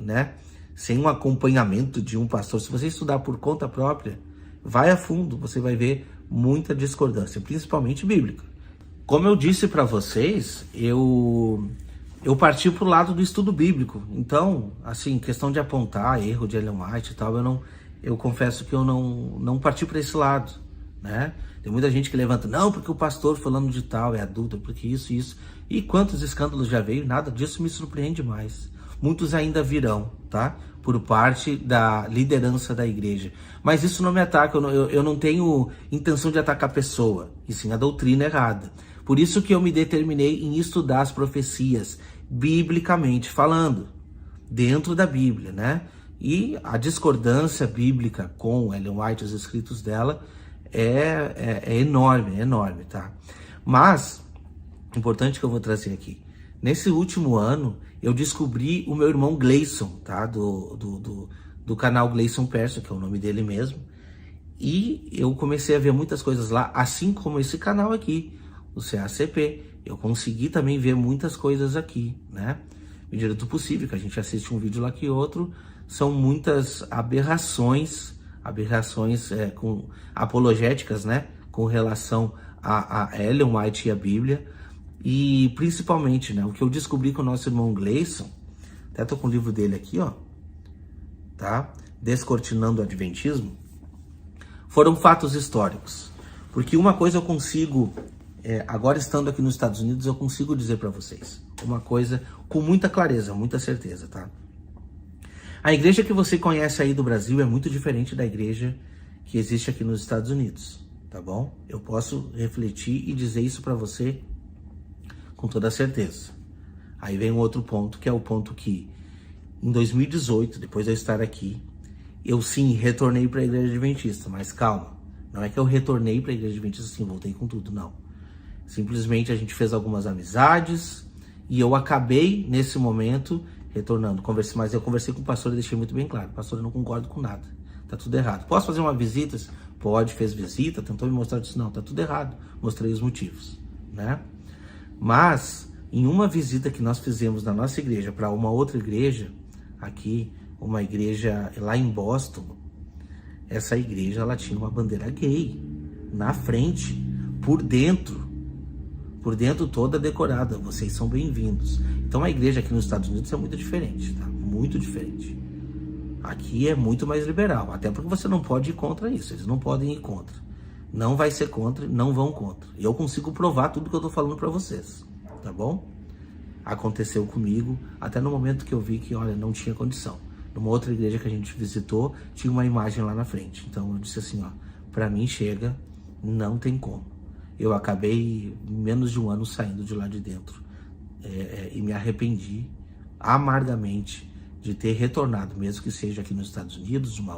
um acompanhamento de um pastor, se você estudar por conta própria, vai a fundo, você vai ver muita discordância, principalmente bíblica. Como eu disse para vocês, eu parti pro lado do estudo bíblico. Então, assim, questão de apontar erro de Ellen White e tal, eu confesso que eu não parti para esse lado, né? Tem muita gente que levanta, não, porque o pastor falando de tal é adulto, porque isso. E quantos escândalos já veio, nada disso me surpreende mais. Muitos ainda virão, tá? Por parte da liderança da igreja. Mas isso não me ataca, eu não tenho intenção de atacar a pessoa, e sim a doutrina errada. Por isso que eu me determinei em estudar as profecias, biblicamente falando, dentro da Bíblia, né? E a discordância bíblica com Ellen White, os escritos dela, é enorme, tá? Mas, importante que eu vou trazer aqui, nesse último ano, eu descobri o meu irmão Gleison, tá? Do canal Gleison Perso, que é o nome dele mesmo, e eu comecei a ver muitas coisas lá, assim como esse canal aqui, o CACP, eu consegui também ver muitas coisas aqui, né? Medida do possível, que a gente assiste um vídeo lá que outro, são muitas aberrações com apologéticas, né? Com relação a Ellen White e a Bíblia, e principalmente, né? O que eu descobri com o nosso irmão Gleison, até tô com o livro dele aqui, ó, tá? Descortinando o Adventismo, foram fatos históricos. Porque uma coisa eu consigo... agora estando aqui nos Estados Unidos, eu consigo dizer para vocês uma coisa com muita clareza, muita certeza, tá? A igreja que você conhece aí do Brasil é muito diferente da igreja que existe aqui nos Estados Unidos, tá bom? Eu posso refletir e dizer isso para você com toda certeza. Aí vem um outro ponto, que é o ponto que em 2018, depois de eu estar aqui, eu sim retornei para a igreja adventista, mas calma, não é que eu retornei para a igreja adventista assim, voltei com tudo, não. Simplesmente a gente fez algumas amizades e eu acabei, nesse momento, retornando. Mas eu conversei com o pastor e deixei muito bem claro. Pastor, eu não concordo com nada. Tá tudo errado. Posso fazer uma visita? Pode, fez visita, tentou me mostrar disso. Não, tá tudo errado. Mostrei os motivos, né? Mas, em uma visita que nós fizemos na nossa igreja para uma outra igreja, aqui, uma igreja lá em Boston, essa igreja, ela tinha uma bandeira gay na frente, por dentro toda decorada. Vocês são bem-vindos. Então a igreja aqui nos Estados Unidos é muito diferente, tá? Muito diferente. Aqui é muito mais liberal, até porque você não pode ir contra isso, eles não podem ir contra. Não vai ser contra, não vão contra. E eu consigo provar tudo que eu tô falando para vocês, tá bom? Aconteceu comigo, até no momento que eu vi que, olha, não tinha condição. Numa outra igreja que a gente visitou, tinha uma imagem lá na frente. Então eu disse assim, ó, para mim chega, não tem como. Eu acabei menos de um ano saindo de lá de dentro e me arrependi amargamente de ter retornado, mesmo que seja aqui nos Estados Unidos, de uma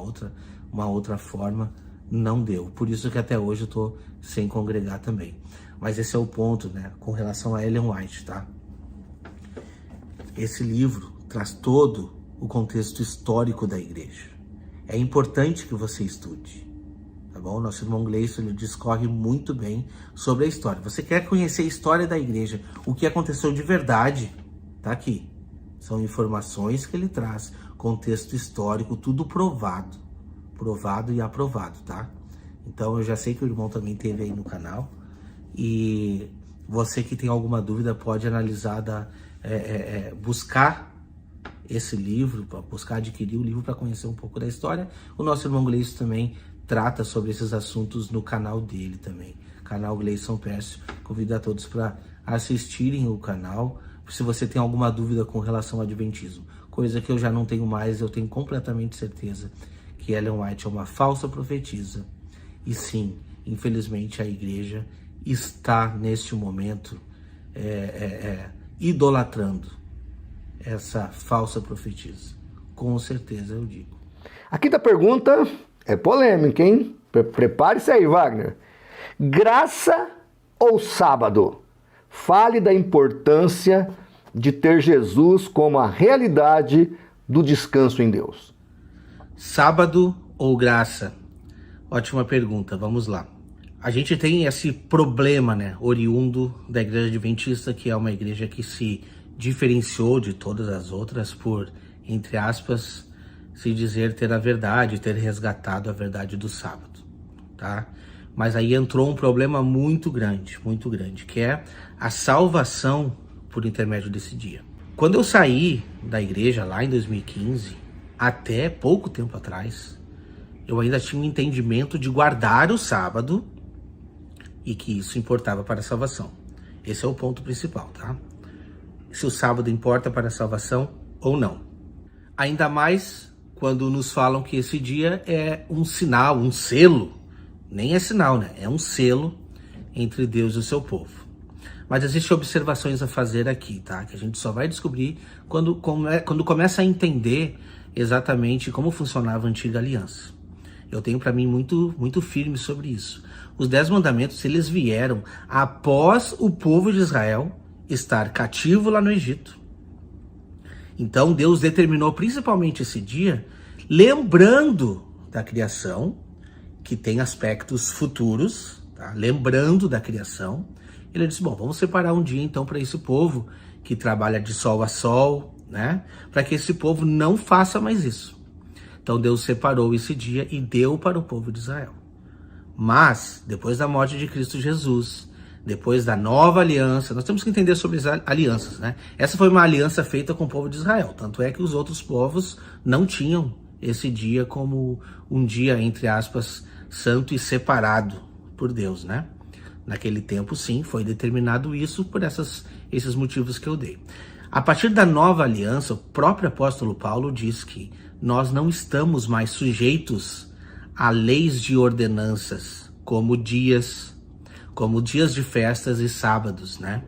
outra forma, não deu. Por isso que até hoje eu tô sem congregar também. Mas esse é o ponto, né, com relação a Ellen White, tá? Esse livro traz todo o contexto histórico da igreja. É importante que você estude. Tá bom? Nosso irmão Gleison, ele discorre muito bem sobre a história. Você quer conhecer a história da igreja, o que aconteceu de verdade, tá aqui. São informações que ele traz, contexto histórico, tudo provado e aprovado, tá? Então eu já sei que o irmão também teve aí no canal, e você que tem alguma dúvida pode analisar, buscar esse livro, buscar adquirir o livro para conhecer um pouco da história. O nosso irmão Gleison também trata sobre esses assuntos no canal dele também, canal Gleison Perso. Convido a todos para assistirem o canal, se você tem alguma dúvida com relação ao adventismo, coisa que eu já não tenho mais. Eu tenho completamente certeza que Ellen White é uma falsa profetisa, e sim, infelizmente a igreja está neste momento idolatrando essa falsa profetisa, com certeza eu digo. A quinta pergunta é polêmica, hein? Prepare-se aí, Wagner. Graça ou sábado? Fale da importância de ter Jesus como a realidade do descanso em Deus. Sábado ou graça? Ótima pergunta, vamos lá. A gente tem esse problema, né, oriundo da igreja adventista, que é uma igreja que se diferenciou de todas as outras por, entre aspas, se dizer ter a verdade, ter resgatado a verdade do sábado, tá? Mas aí entrou um problema muito grande, que é a salvação por intermédio desse dia. Quando eu saí da igreja lá em 2015, até pouco tempo atrás, eu ainda tinha um entendimento de guardar o sábado e que isso importava para a salvação. Esse é o ponto principal, tá? Se o sábado importa para a salvação ou não. Ainda mais quando nos falam que esse dia é um sinal, um selo. Nem é sinal, né? É um selo entre Deus e o seu povo. Mas existem observações a fazer aqui, tá? Que a gente só vai descobrir quando começa a entender exatamente como funcionava a antiga aliança. Eu tenho para mim muito firme sobre isso. Os 10 mandamentos, eles vieram após o povo de Israel estar cativo lá no Egito. Então Deus determinou principalmente esse dia, lembrando da criação, que tem aspectos futuros, tá? Lembrando da criação. Ele disse, bom, vamos separar um dia então para esse povo que trabalha de sol a sol, né? Para que esse povo não faça mais isso. Então Deus separou esse dia e deu para o povo de Israel. Mas, depois da morte de Cristo Jesus, depois da nova aliança, nós temos que entender sobre as alianças, né? Essa foi uma aliança feita com o povo de Israel, tanto é que os outros povos não tinham esse dia como um dia, entre aspas, santo e separado por Deus, né? Naquele tempo, sim, foi determinado isso por esses motivos que eu dei. A partir da nova aliança, o próprio apóstolo Paulo diz que nós não estamos mais sujeitos a leis de ordenanças, como dias de festas e sábados, né?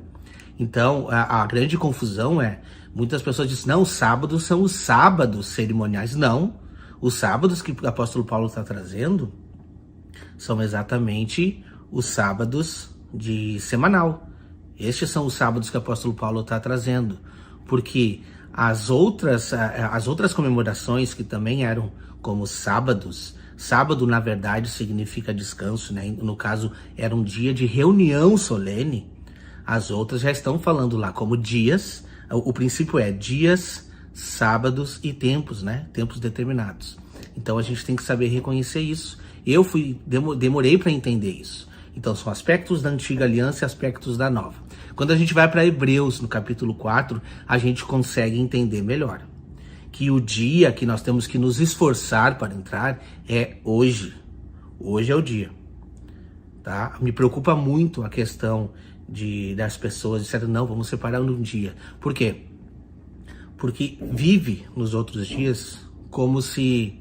Então, a grande confusão é, muitas pessoas dizem, não, os sábados são os sábados cerimoniais. Não, os sábados que o apóstolo Paulo está trazendo são exatamente os sábados de semanal. Estes são os sábados que o apóstolo Paulo está trazendo, porque as outras comemorações que também eram como sábados, sábado na verdade significa descanso, né? No caso era um dia de reunião solene, as outras já estão falando lá como dias, o princípio é dias, sábados e tempos, né? Tempos determinados. Então a gente tem que saber reconhecer isso. Eu demorei para entender isso. Então são aspectos da antiga aliança e aspectos da nova. Quando a gente vai para Hebreus, no capítulo 4, a gente consegue entender melhor. Que o dia que nós temos que nos esforçar para entrar é hoje. Hoje é o dia. Tá? Me preocupa muito a questão das pessoas disserem, não, vamos separar um dia. Por quê? Porque vive nos outros dias como se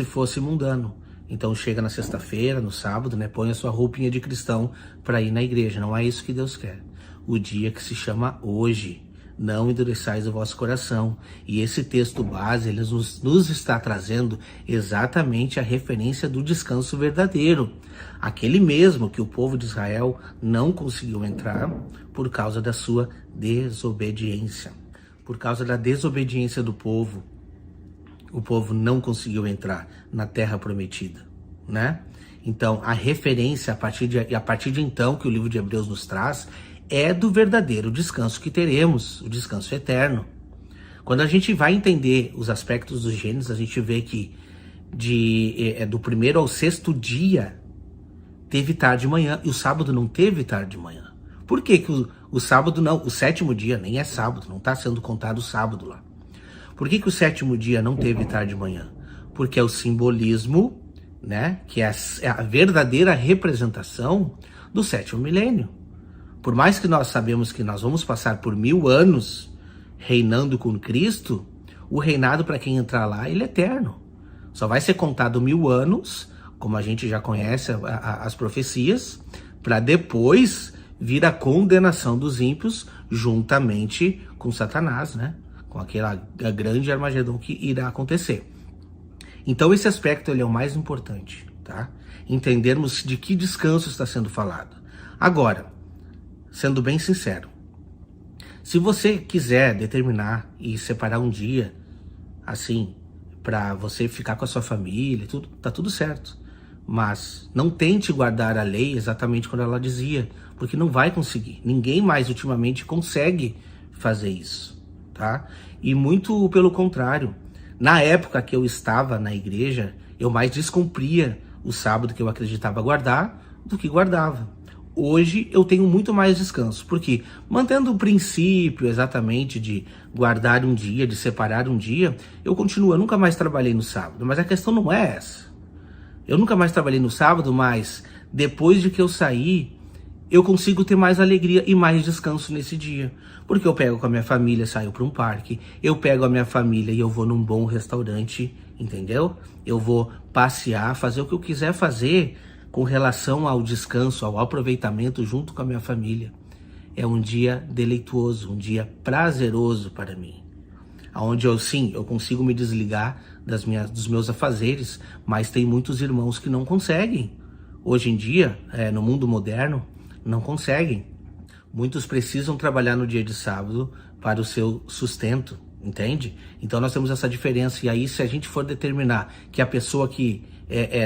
fosse mundano. Então chega na sexta-feira, no sábado, né, põe a sua roupinha de cristão para ir na igreja. Não é isso que Deus quer. O dia que se chama hoje. Não endureçais o vosso coração. E esse texto base, ele nos está trazendo exatamente a referência do descanso verdadeiro. Aquele mesmo que o povo de Israel não conseguiu entrar por causa da sua desobediência. Por causa da desobediência do povo, o povo não conseguiu entrar na terra prometida, né? Então, a referência, a partir de então, que o livro de Hebreus nos traz, é do verdadeiro descanso que teremos, o descanso eterno. Quando a gente vai entender os aspectos dos Gênesis, a gente vê que do primeiro ao sexto dia teve tarde de manhã e o sábado não teve tarde de manhã. Por que o sábado não? O sétimo dia nem é sábado, não está sendo contado o sábado lá. Por que o sétimo dia não teve tarde de manhã? Porque é o simbolismo, né, que é a verdadeira representação do sétimo milênio. Por mais que nós sabemos que nós vamos passar por 1000 anos reinando com Cristo, o reinado para quem entrar lá, ele é eterno. Só vai ser contado 1000 anos, como a gente já conhece as profecias, para depois vir a condenação dos ímpios juntamente com Satanás, né? Com aquela grande Armagedon que irá acontecer. Então esse aspecto ele é o mais importante, tá? Entendermos de que descanso está sendo falado. Agora, sendo bem sincero, se você quiser determinar e separar um dia, assim, para você ficar com a sua família, tudo, tá tudo certo. Mas não tente guardar a lei exatamente quando ela dizia, porque não vai conseguir. Ninguém mais ultimamente consegue fazer isso, tá? E muito pelo contrário. Na época que eu estava na igreja, eu mais descumpria o sábado que eu acreditava guardar do que guardava. Hoje eu tenho muito mais descanso, porque mantendo o princípio exatamente de guardar um dia, de separar um dia, eu continuo, eu nunca mais trabalhei no sábado, mas a questão não é essa. Eu nunca mais trabalhei no sábado, mas depois de que eu saí, eu consigo ter mais alegria e mais descanso nesse dia. Porque eu pego com a minha família, saio para um parque, eu pego a minha família e eu vou num bom restaurante, entendeu? Eu vou passear, fazer o que eu quiser fazer com relação ao descanso, ao aproveitamento junto com a minha família. É um dia deleitoso, um dia prazeroso para mim. Onde eu consigo me desligar dos meus afazeres, mas tem muitos irmãos que não conseguem. Hoje em dia, no mundo moderno, não conseguem. Muitos precisam trabalhar no dia de sábado para o seu sustento, entende? Então nós temos essa diferença, e aí se a gente for determinar que a pessoa que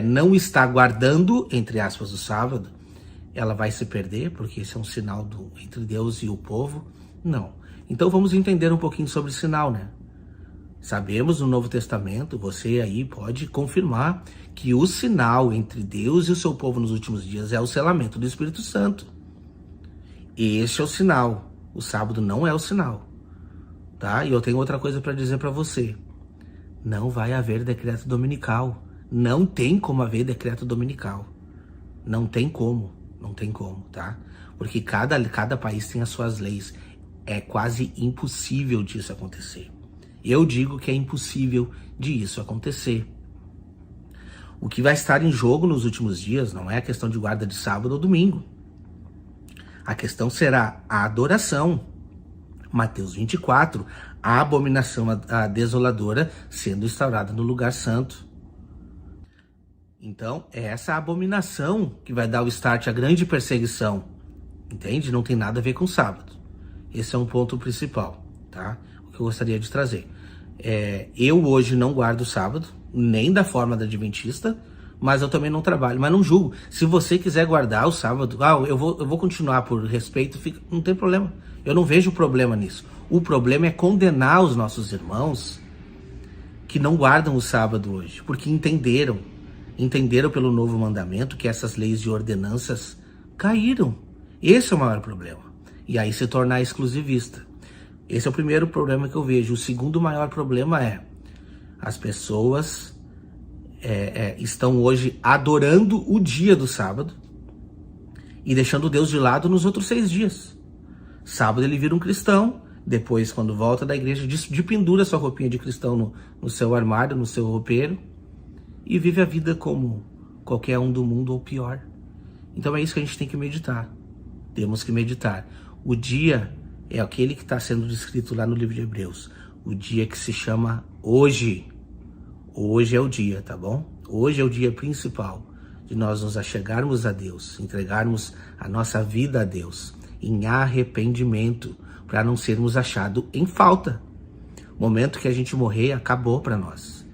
não está guardando, entre aspas, o sábado, ela vai se perder, porque esse é um sinal entre Deus e o povo? Não. Então vamos entender um pouquinho sobre sinal, né? Sabemos no Novo Testamento, você aí pode confirmar que o sinal entre Deus e o seu povo nos últimos dias é o selamento do Espírito Santo. Este é o sinal. O sábado não é o sinal, tá? E eu tenho outra coisa para dizer para você. Não vai haver decreto dominical. Não tem como haver decreto dominical. Não tem como, tá? Porque cada país tem as suas leis. É quase impossível disso acontecer. Eu digo que é impossível disso acontecer. O que vai estar em jogo nos últimos dias não é a questão de guarda de sábado ou domingo. A questão será a adoração. Mateus 24, a abominação a desoladora sendo instaurada no lugar santo. Então, é essa abominação que vai dar o start à grande perseguição. Entende? Não tem nada a ver com sábado. Esse é um ponto principal, tá? O que eu gostaria de trazer. Eu hoje não guardo sábado, nem da forma da adventista, mas eu também não trabalho, mas não julgo. Se você quiser guardar o sábado, eu vou continuar por respeito, não tem problema. Eu não vejo problema nisso. O problema é condenar os nossos irmãos que não guardam o sábado hoje, porque entenderam pelo novo mandamento que essas leis de ordenanças caíram. Esse é o maior problema. E aí se tornar exclusivista. Esse é o primeiro problema que eu vejo. O segundo maior problema é as pessoas estão hoje adorando o dia do sábado e deixando Deus de lado nos outros 6 dias. Sábado ele vira um cristão, depois quando volta da igreja pendura sua roupinha de cristão no seu armário, no seu roupeiro, e vive a vida como qualquer um do mundo ou pior. Então é isso que a gente tem que meditar. Temos que meditar. O dia é aquele que está sendo descrito lá no livro de Hebreus. O dia que se chama hoje. Hoje é o dia, tá bom? Hoje é o dia principal de nós nos achegarmos a Deus, entregarmos a nossa vida a Deus em arrependimento, para não sermos achados em falta. O momento que a gente morrer acabou para nós.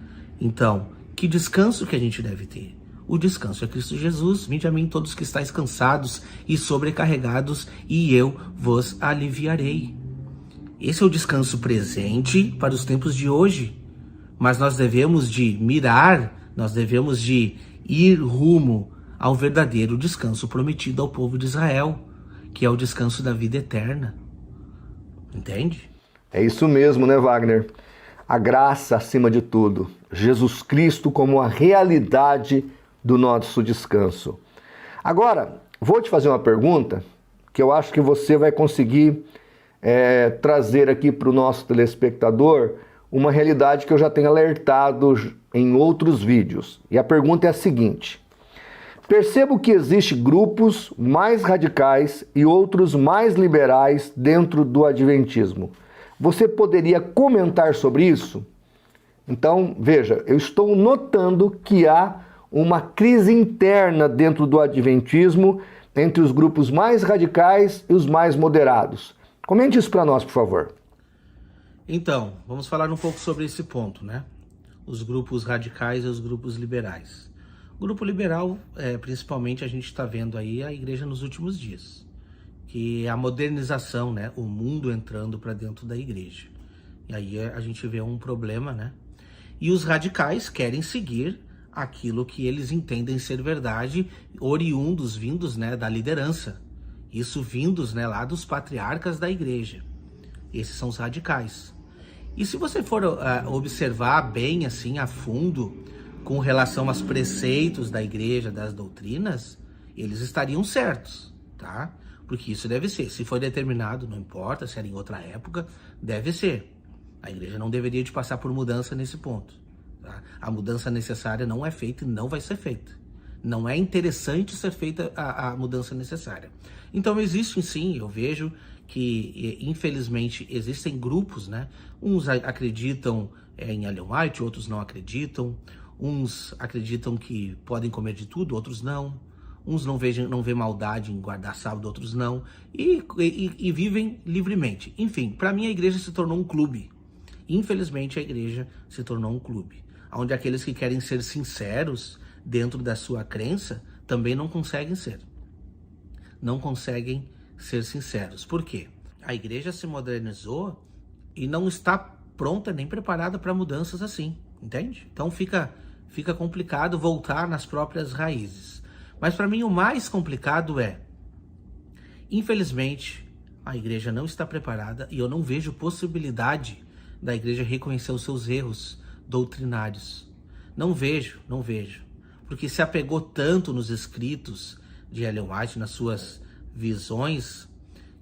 Então, que descanso que a gente deve ter? O descanso é Cristo Jesus. Vinde a mim todos que estáis cansados e sobrecarregados, e eu vos aliviarei. Esse é o descanso presente para os tempos de hoje. Mas nós devemos de mirar, nós devemos de ir rumo ao verdadeiro descanso prometido ao povo de Israel, que é o descanso da vida eterna. Entende? É isso mesmo, né, Wagner? A graça acima de tudo. Jesus Cristo como a realidade do nosso descanso. Agora, vou te fazer uma pergunta que eu acho que você vai conseguir trazer aqui para o nosso telespectador uma realidade que eu já tenho alertado em outros vídeos. E a pergunta é a seguinte: percebo que existem grupos mais radicais e outros mais liberais dentro do adventismo. Você poderia comentar sobre isso? Então, veja, eu estou notando que há uma crise interna dentro do adventismo entre os grupos mais radicais e os mais moderados. Comente isso para nós, por favor. Então, vamos falar um pouco sobre esse ponto, né? Os grupos radicais e os grupos liberais. O grupo liberal, principalmente, a gente está vendo aí a igreja nos últimos dias, que é a modernização, né? O mundo entrando para dentro da igreja. E aí a gente vê um problema, né? E os radicais querem seguir aquilo que eles entendem ser verdade, oriundos, vindos, né, da liderança. Isso vindos, né, lá dos patriarcas da igreja. Esses são os radicais. E se você for observar bem, assim, a fundo, com relação aos preceitos da igreja, das doutrinas, eles estariam certos, tá? Porque isso deve ser. Se for determinado, não importa se era em outra época, deve ser. A igreja não deveria de passar por mudança nesse ponto. Tá? A mudança necessária não é feita e não vai ser feita. Não é interessante ser feita a mudança necessária. Então existe sim, eu vejo que infelizmente existem grupos, né? Uns acreditam em Ellen White, outros não acreditam. Uns acreditam que podem comer de tudo, outros não. Uns não vê maldade em guardar sábado, outros não. E vivem livremente. Enfim, para mim a igreja se tornou um clube. Infelizmente a igreja se tornou um clube, onde aqueles que querem ser sinceros dentro da sua crença também não conseguem ser. Não conseguem ser sinceros. Por quê? A igreja se modernizou e não está pronta nem preparada para mudanças assim, entende? Então fica complicado voltar nas próprias raízes. Mas para mim o mais complicado é, infelizmente, a igreja não está preparada e eu não vejo possibilidade da igreja reconhecer os seus erros doutrinários. Não vejo. Porque se apegou tanto nos escritos de Ellen White, nas suas visões,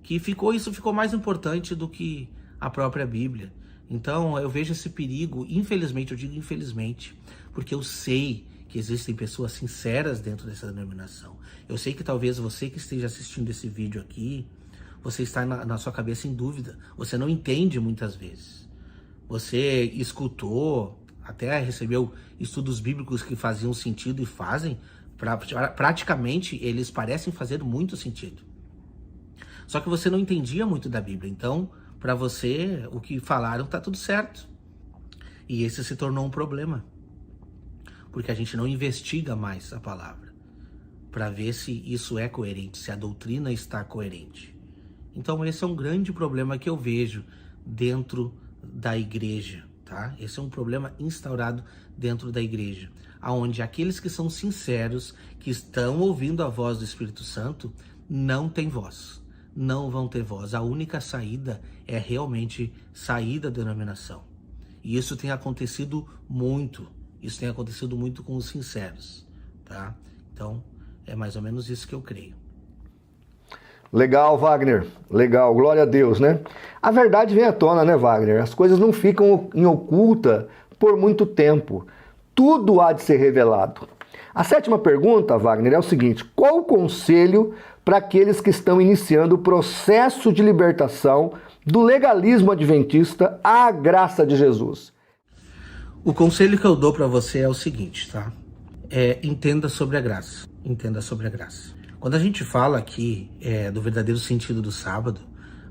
que isso ficou mais importante do que a própria Bíblia. Então eu vejo esse perigo, infelizmente, eu digo infelizmente, porque eu sei que existem pessoas sinceras dentro dessa denominação. Eu sei que talvez você que esteja assistindo esse vídeo aqui, você está na sua cabeça em dúvida, você não entende muitas vezes. Você escutou, até recebeu estudos bíblicos que faziam sentido e fazem, praticamente eles parecem fazer muito sentido. Só que você não entendia muito da Bíblia, então para você o que falaram tá tudo certo. E esse se tornou um problema, porque a gente não investiga mais a palavra para ver se isso é coerente, se a doutrina está coerente. Então esse é um grande problema que eu vejo dentro da igreja, tá? Esse é um problema instaurado dentro da igreja, aonde aqueles que são sinceros, que estão ouvindo a voz do Espírito Santo, não têm voz, não vão ter voz. A única saída é realmente sair da denominação. E isso tem acontecido muito, com os sinceros, tá? Então, é mais ou menos isso que eu creio. Legal, Wagner. Legal, glória a Deus, né? A verdade vem à tona, né, Wagner? As coisas não ficam em oculta por muito tempo. Tudo há de ser revelado. A sétima pergunta, Wagner, é o seguinte: qual o conselho para aqueles que estão iniciando o processo de libertação do legalismo adventista à graça de Jesus? O conselho que eu dou para você é o seguinte, tá? Entenda sobre a graça. Entenda sobre a graça. Quando a gente fala aqui do verdadeiro sentido do sábado,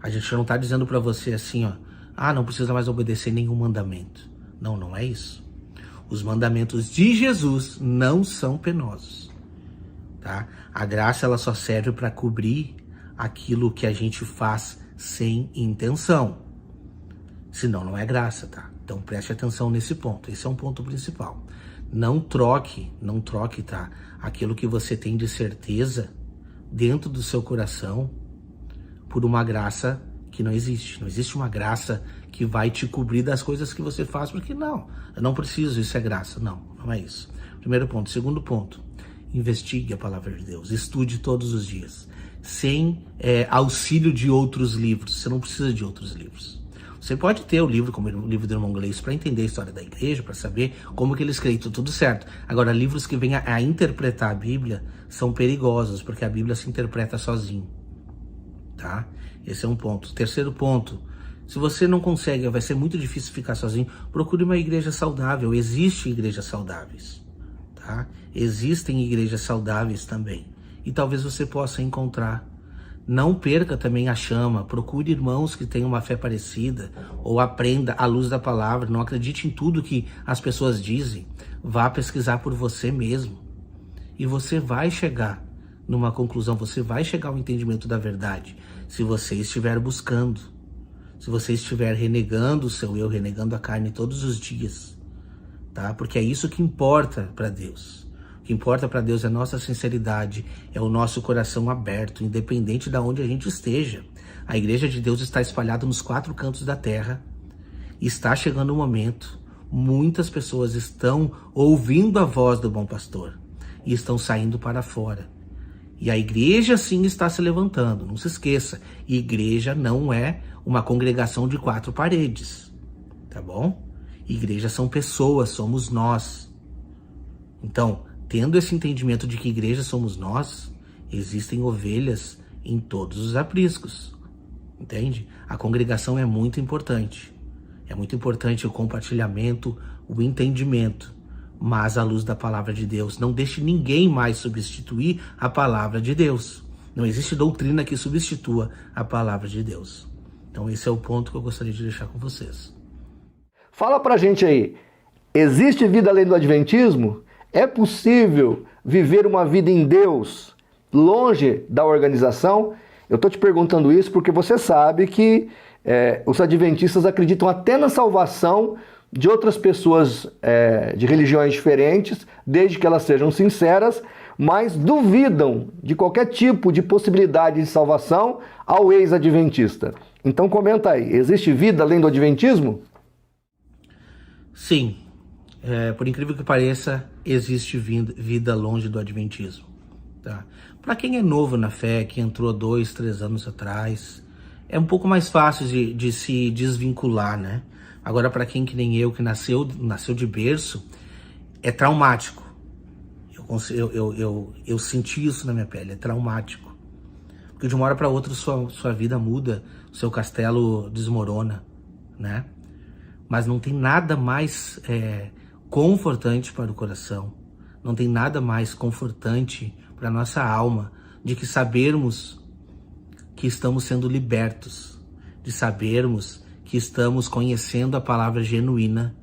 a gente não está dizendo para você assim, ó, não precisa mais obedecer nenhum mandamento. Não, não é isso. Os mandamentos de Jesus não são penosos, tá? A graça ela só serve para cobrir aquilo que a gente faz sem intenção. Senão não é graça, tá? Então preste atenção nesse ponto. Esse é um ponto principal. Não troque, tá? Aquilo que você tem de certeza dentro do seu coração por uma graça que não existe. Não existe uma graça que vai te cobrir das coisas que você faz, porque não, eu não preciso, isso é graça. Não, não é isso. Primeiro ponto. Segundo ponto, investigue a palavra de Deus, estude todos os dias, sem auxílio de outros livros. Você não precisa de outros livros. Você pode ter o livro, como o livro do irmão Gleice, para entender a história da igreja, para saber como que eles creem, tudo certo. Agora, livros que venham a interpretar a Bíblia são perigosos, porque a Bíblia se interpreta sozinho, tá? Esse é um ponto. Terceiro ponto, se você não consegue, vai ser muito difícil ficar sozinho, procure uma igreja saudável. Existem igrejas saudáveis, tá? Existem igrejas saudáveis também. E talvez você possa encontrar. Não perca também a chama, procure irmãos que tenham uma fé parecida, ou aprenda à luz da palavra, não acredite em tudo que as pessoas dizem, vá pesquisar por você mesmo, e você vai chegar numa conclusão, você vai chegar ao entendimento da verdade se você estiver buscando, se você estiver renegando o seu eu, renegando a carne todos os dias, tá? Porque é isso que importa para Deus. O que importa para Deus é a nossa sinceridade, é o nosso coração aberto, independente de onde a gente esteja. A igreja de Deus está espalhada nos 4 cantos da terra. Está chegando o momento, muitas pessoas estão ouvindo a voz do bom pastor e estão saindo para fora. E a igreja sim está se levantando, não se esqueça. Igreja não é uma congregação de 4 paredes, tá bom? Igreja são pessoas, somos nós. Então, tendo esse entendimento de que igreja somos nós, existem ovelhas em todos os apriscos, entende? A congregação é muito importante. É muito importante o compartilhamento, o entendimento, mas à luz da palavra de Deus. Não deixe ninguém mais substituir a palavra de Deus. Não existe doutrina que substitua a palavra de Deus. Então esse é o ponto que eu gostaria de deixar com vocês. Fala pra gente aí, existe vida além do adventismo? É possível viver uma vida em Deus, longe da organização? Eu tô te perguntando isso porque você sabe que os adventistas acreditam até na salvação de outras pessoas de religiões diferentes, desde que elas sejam sinceras, mas duvidam de qualquer tipo de possibilidade de salvação ao ex-adventista. Então comenta aí, existe vida além do adventismo? Sim, por incrível que pareça, existe vida longe do adventismo. Tá? Para quem é novo na fé, que entrou 2, 3 anos atrás, é um pouco mais fácil de se desvincular, né? Agora, para quem que nem eu, que nasceu de berço, é traumático. Eu senti isso na minha pele, é traumático. Porque de uma hora para outra sua vida muda, o seu castelo desmorona, né? Mas não tem nada mais confortante para o coração, não tem nada mais confortante para a nossa alma de que sabermos que estamos sendo libertos, de sabermos que estamos conhecendo a palavra genuína,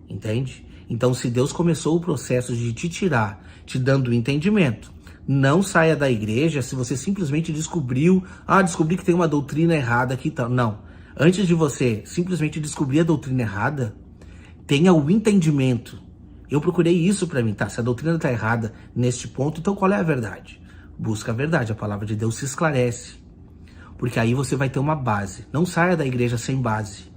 entende? Então, se Deus começou o processo de te tirar, te dando entendimento, não saia da igreja se você simplesmente descobri que tem uma doutrina errada aqui e tal. Não. Antes de você simplesmente descobrir a doutrina errada, tenha o entendimento. Eu procurei isso para mim, tá? Se a doutrina está errada neste ponto, então qual é a verdade? Busca a verdade, a palavra de Deus se esclarece. Porque aí você vai ter uma base. Não saia da igreja sem base.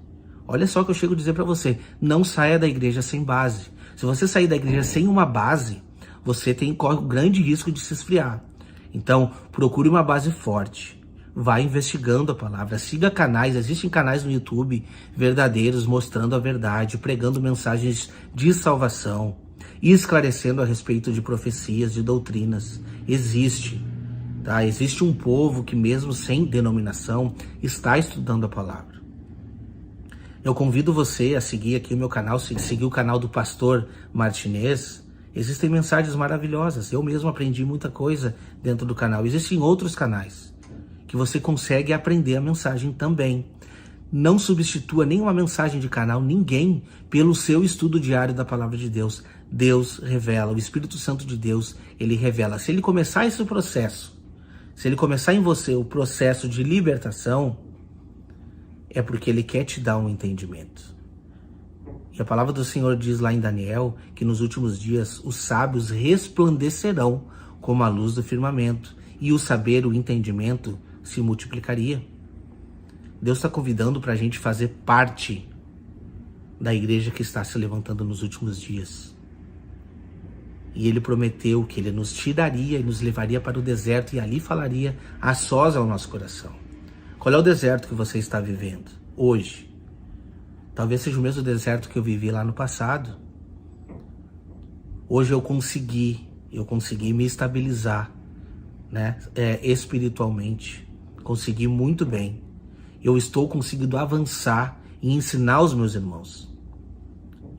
Olha só o que eu chego a dizer para você. Não saia da igreja sem base. Se você sair da igreja sem uma base, você corre o grande risco de se esfriar. Então, procure uma base forte. Vá investigando a palavra. Siga canais. Existem canais no YouTube verdadeiros mostrando a verdade, pregando mensagens de salvação e esclarecendo a respeito de profecias, de doutrinas. Existe. Tá? Existe um povo que mesmo sem denominação está estudando a palavra. Eu convido você a seguir aqui o meu canal, seguir o canal do Pastor Martinez. Existem mensagens maravilhosas. Eu mesmo aprendi muita coisa dentro do canal. Existem outros canais que você consegue aprender a mensagem também. Não substitua nenhuma mensagem de canal, ninguém, pelo seu estudo diário da palavra de Deus. Deus revela, o Espírito Santo de Deus, ele revela. Se ele começar esse processo, se ele começar em você o processo de libertação, é porque ele quer te dar um entendimento. E a palavra do Senhor diz lá em Daniel que nos últimos dias os sábios resplandecerão como a luz do firmamento e o saber, o entendimento se multiplicaria. Deus está convidando para a gente fazer parte da igreja que está se levantando nos últimos dias. E ele prometeu que ele nos tiraria e nos levaria para o deserto e ali falaria a sós ao nosso coração. Qual é o deserto que você está vivendo hoje? Talvez seja o mesmo deserto que eu vivi lá no passado. Hoje eu consegui me estabilizar, né? Espiritualmente. Consegui muito bem. Eu estou conseguindo avançar e ensinar os meus irmãos.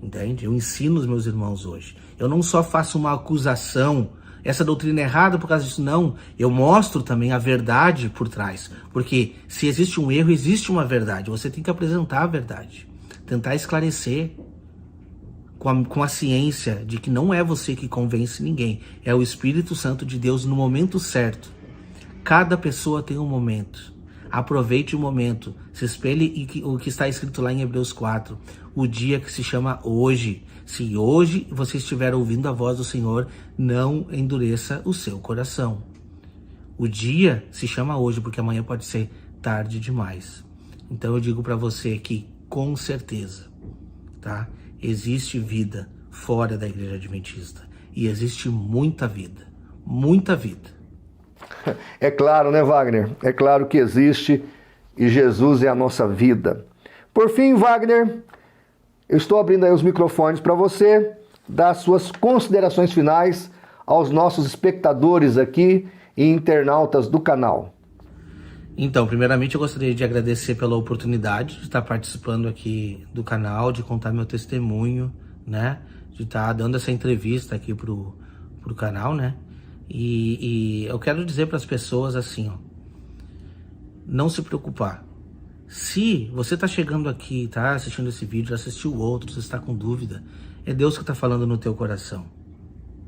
Entende? Eu ensino os meus irmãos hoje. Eu não só faço uma acusação, essa doutrina é errada por causa disso, não. Eu mostro também a verdade por trás. Porque se existe um erro, existe uma verdade. Você tem que apresentar a verdade. Tentar esclarecer. com a ciência de que não é você que convence ninguém, é o Espírito Santo de Deus no momento certo. Cada pessoa tem um momento. Aproveite o momento, se espelhe em o que está escrito lá em Hebreus 4, o dia que se chama hoje. Se hoje você estiver ouvindo a voz do Senhor, não endureça o seu coração. O dia se chama hoje, porque amanhã pode ser tarde demais. Então eu digo para você que, com certeza, tá? Existe vida fora da Igreja Adventista. E existe muita vida. Muita vida. É claro, né, Wagner? É claro que existe e Jesus é a nossa vida. Por fim, Wagner, eu estou abrindo aí os microfones para você dar suas considerações finais aos nossos espectadores aqui e internautas do canal. Então, primeiramente eu gostaria de agradecer pela oportunidade de estar participando aqui do canal, de contar meu testemunho, né? De estar dando essa entrevista aqui pro canal, né? E eu quero dizer para as pessoas assim, ó, não se preocupar. Se você está chegando aqui, tá assistindo esse vídeo, já assistiu outros, está com dúvida, é Deus que está falando no teu coração,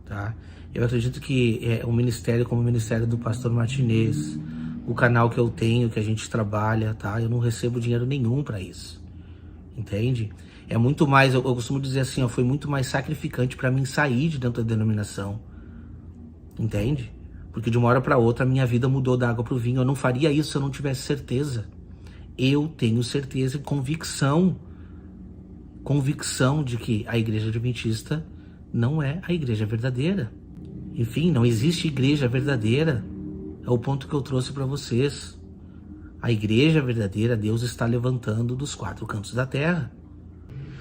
tá? Eu acredito que um ministério como o ministério do pastor Martinez, o canal que eu tenho, que a gente trabalha, tá? Eu não recebo dinheiro nenhum para isso, entende? É muito mais, eu costumo dizer assim, ó, foi muito mais sacrificante para mim sair de dentro da denominação, entende? Porque de uma hora para outra a minha vida mudou da água pro vinho. Eu não faria isso se eu não tivesse certeza. Eu tenho certeza e convicção de que a Igreja Adventista não é a igreja verdadeira. Enfim, não existe igreja verdadeira. É o ponto que eu trouxe para vocês. A igreja verdadeira, Deus está levantando dos 4 cantos da terra.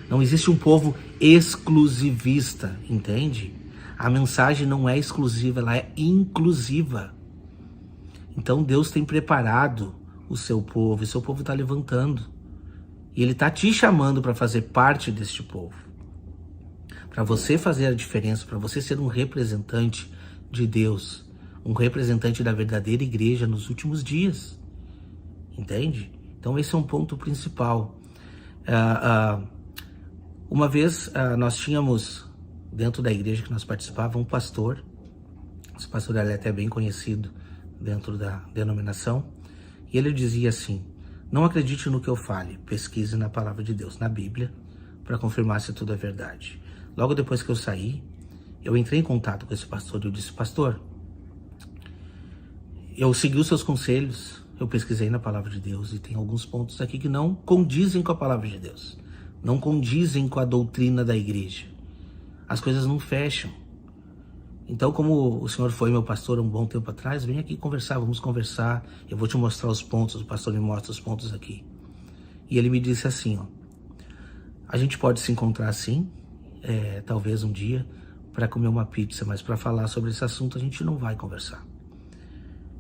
Não existe um povo exclusivista, entende? A mensagem não é exclusiva, ela é inclusiva. Então Deus tem preparado o seu povo, e seu povo está levantando. E Ele está te chamando para fazer parte deste povo. Para você fazer a diferença, para você ser um representante de Deus, um representante da verdadeira igreja nos últimos dias. Entende? Então esse é um ponto principal. Uma vez nós tínhamos, dentro da igreja que nós participávamos, um pastor. Esse pastor é até bem conhecido dentro da denominação. E ele dizia assim: não acredite no que eu fale, pesquise na palavra de Deus, na Bíblia, para confirmar se tudo é verdade. Logo depois que eu saí, eu entrei em contato com esse pastor e eu disse: pastor, eu segui os seus conselhos, eu pesquisei na palavra de Deus e tem alguns pontos aqui que não condizem com a palavra de Deus, não condizem com a doutrina da igreja. As coisas não fecham. Então, como o senhor foi meu pastor um bom tempo atrás, vem aqui conversar, vamos conversar, eu vou te mostrar os pontos, o pastor me mostra os pontos aqui. E ele me disse assim, ó: a gente pode se encontrar assim, talvez um dia, para comer uma pizza, mas para falar sobre esse assunto a gente não vai conversar.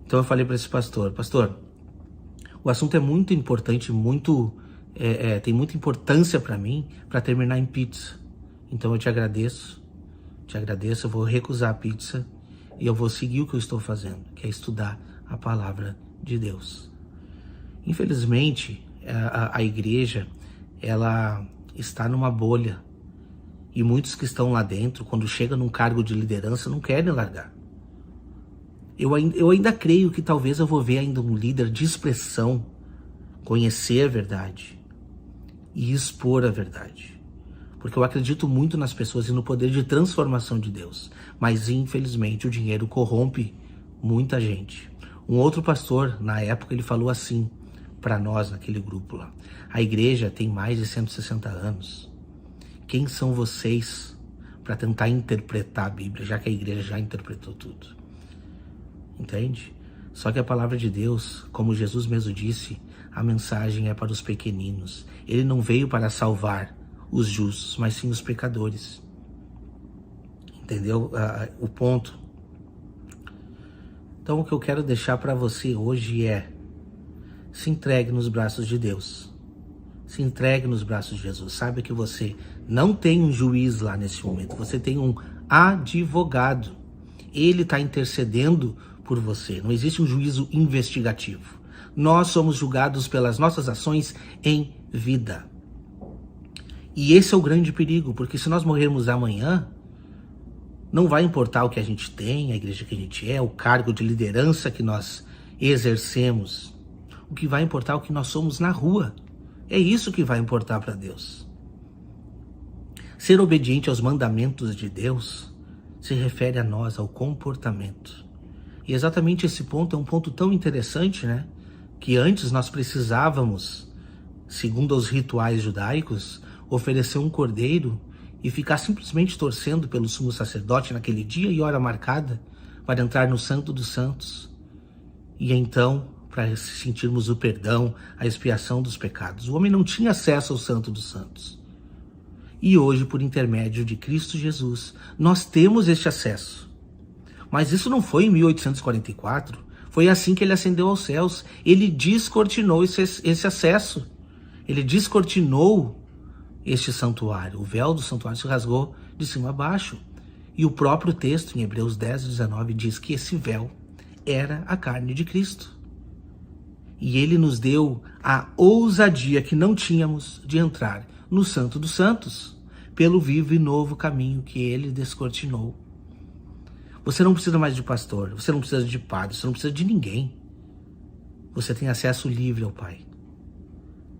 Então eu falei para esse pastor: pastor, o assunto é muito importante, tem muita importância para mim, para terminar em pizza. Então eu te agradeço, eu vou recusar a pizza e eu vou seguir o que eu estou fazendo, que é estudar a palavra de Deus. Infelizmente, a igreja, ela está numa bolha e muitos que estão lá dentro, quando chegam num cargo de liderança, não querem largar. Eu ainda creio que talvez eu vou ver ainda um líder de expressão conhecer a verdade e expor a verdade. Porque eu acredito muito nas pessoas e no poder de transformação de Deus. Mas, infelizmente, o dinheiro corrompe muita gente. Um outro pastor, na época, ele falou assim para nós, naquele grupo lá: a igreja tem mais de 160 anos. Quem são vocês para tentar interpretar a Bíblia, já que a igreja já interpretou tudo? Entende? Só que a palavra de Deus, como Jesus mesmo disse, a mensagem é para os pequeninos. Ele não veio para salvar os justos, mas sim os pecadores. Entendeu o ponto? Então o que eu quero deixar para você hoje é: se entregue nos braços de Deus. Se entregue nos braços de Jesus. Saiba que você não tem um juiz lá nesse momento. Você tem um advogado. Ele está intercedendo por você. Não existe um juízo investigativo. Nós somos julgados pelas nossas ações em vida. E esse é o grande perigo, porque se nós morrermos amanhã, não vai importar o que a gente tem, a igreja que a gente é, o cargo de liderança que nós exercemos. O que vai importar é o que nós somos na rua. É isso que vai importar para Deus. Ser obediente aos mandamentos de Deus se refere a nós, ao comportamento. E exatamente esse ponto é um ponto tão interessante, né? Que antes nós precisávamos, segundo os rituais judaicos, oferecer um cordeiro e ficar simplesmente torcendo pelo sumo sacerdote naquele dia e hora marcada para entrar no Santo dos Santos. E então, para sentirmos o perdão, a expiação dos pecados. O homem não tinha acesso ao Santo dos Santos. E hoje, por intermédio de Cristo Jesus, nós temos este acesso. Mas isso não foi em 1844, foi assim que ele ascendeu aos céus. Ele descortinou esse acesso. Ele descortinou este santuário. O véu do santuário se rasgou de cima a baixo. E o próprio texto, em Hebreus 10, 19, diz que esse véu era a carne de Cristo. E ele nos deu a ousadia que não tínhamos de entrar no Santo dos Santos, pelo vivo e novo caminho que ele descortinou. Você não precisa mais de pastor, você não precisa de padre, você não precisa de ninguém. Você tem acesso livre ao Pai.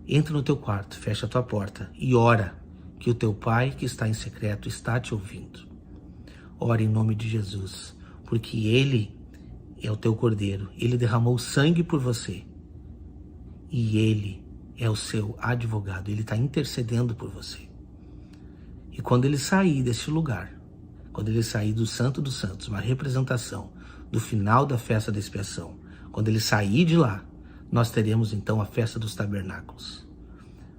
Entra no teu quarto, fecha a tua porta e ora, que o teu Pai que está em secreto está te ouvindo. Ora em nome de Jesus, porque Ele é o teu cordeiro, Ele derramou sangue por você e Ele é o seu advogado, Ele está intercedendo por você. E quando Ele sair deste lugar, quando Ele sair do Santo dos Santos, uma representação do final da festa da expiação, quando Ele sair de lá, nós teremos então a festa dos tabernáculos.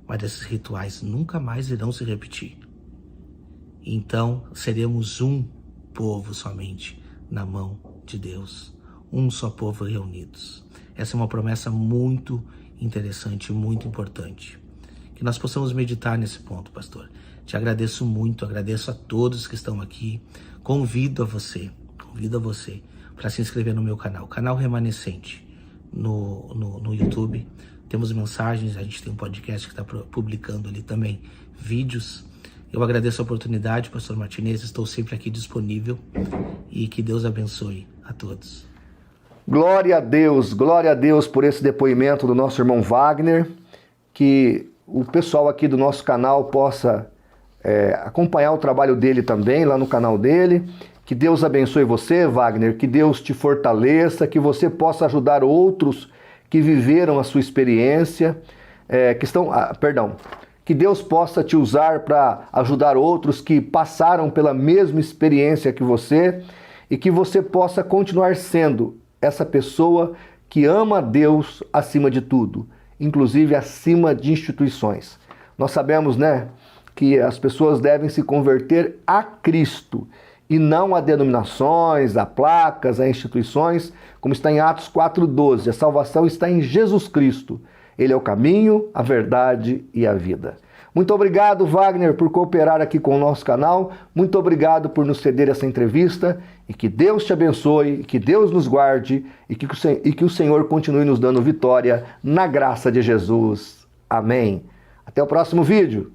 Mas esses rituais nunca mais irão se repetir. Então seremos um povo somente na mão de Deus. Um só povo reunidos. Essa é uma promessa muito interessante, muito importante. Que nós possamos meditar nesse ponto, pastor. Te agradeço muito, agradeço a todos que estão aqui. Convido a você para se inscrever no meu canal Remanescente. No YouTube, temos mensagens, a gente tem um podcast que está publicando ali também vídeos. Eu agradeço a oportunidade, pastor Martinez, estou sempre aqui disponível e que Deus abençoe a todos. Glória a Deus por esse depoimento do nosso irmão Wagner, que o pessoal aqui do nosso canal possa acompanhar o trabalho dele também lá no canal dele. Que Deus abençoe você, Wagner, que Deus te fortaleça, que você possa ajudar outros que viveram a sua experiência, que Deus possa te usar para ajudar outros que passaram pela mesma experiência que você e que você possa continuar sendo essa pessoa que ama a Deus acima de tudo, inclusive acima de instituições. Nós sabemos, né, que as pessoas devem se converter a Cristo e não a denominações, a placas, a instituições, como está em Atos 4,12. A salvação está em Jesus Cristo. Ele é o caminho, a verdade e a vida. Muito obrigado, Wagner, por cooperar aqui com o nosso canal. Muito obrigado por nos ceder essa entrevista. E que Deus te abençoe, que Deus nos guarde e que o Senhor continue nos dando vitória na graça de Jesus. Amém. Até o próximo vídeo.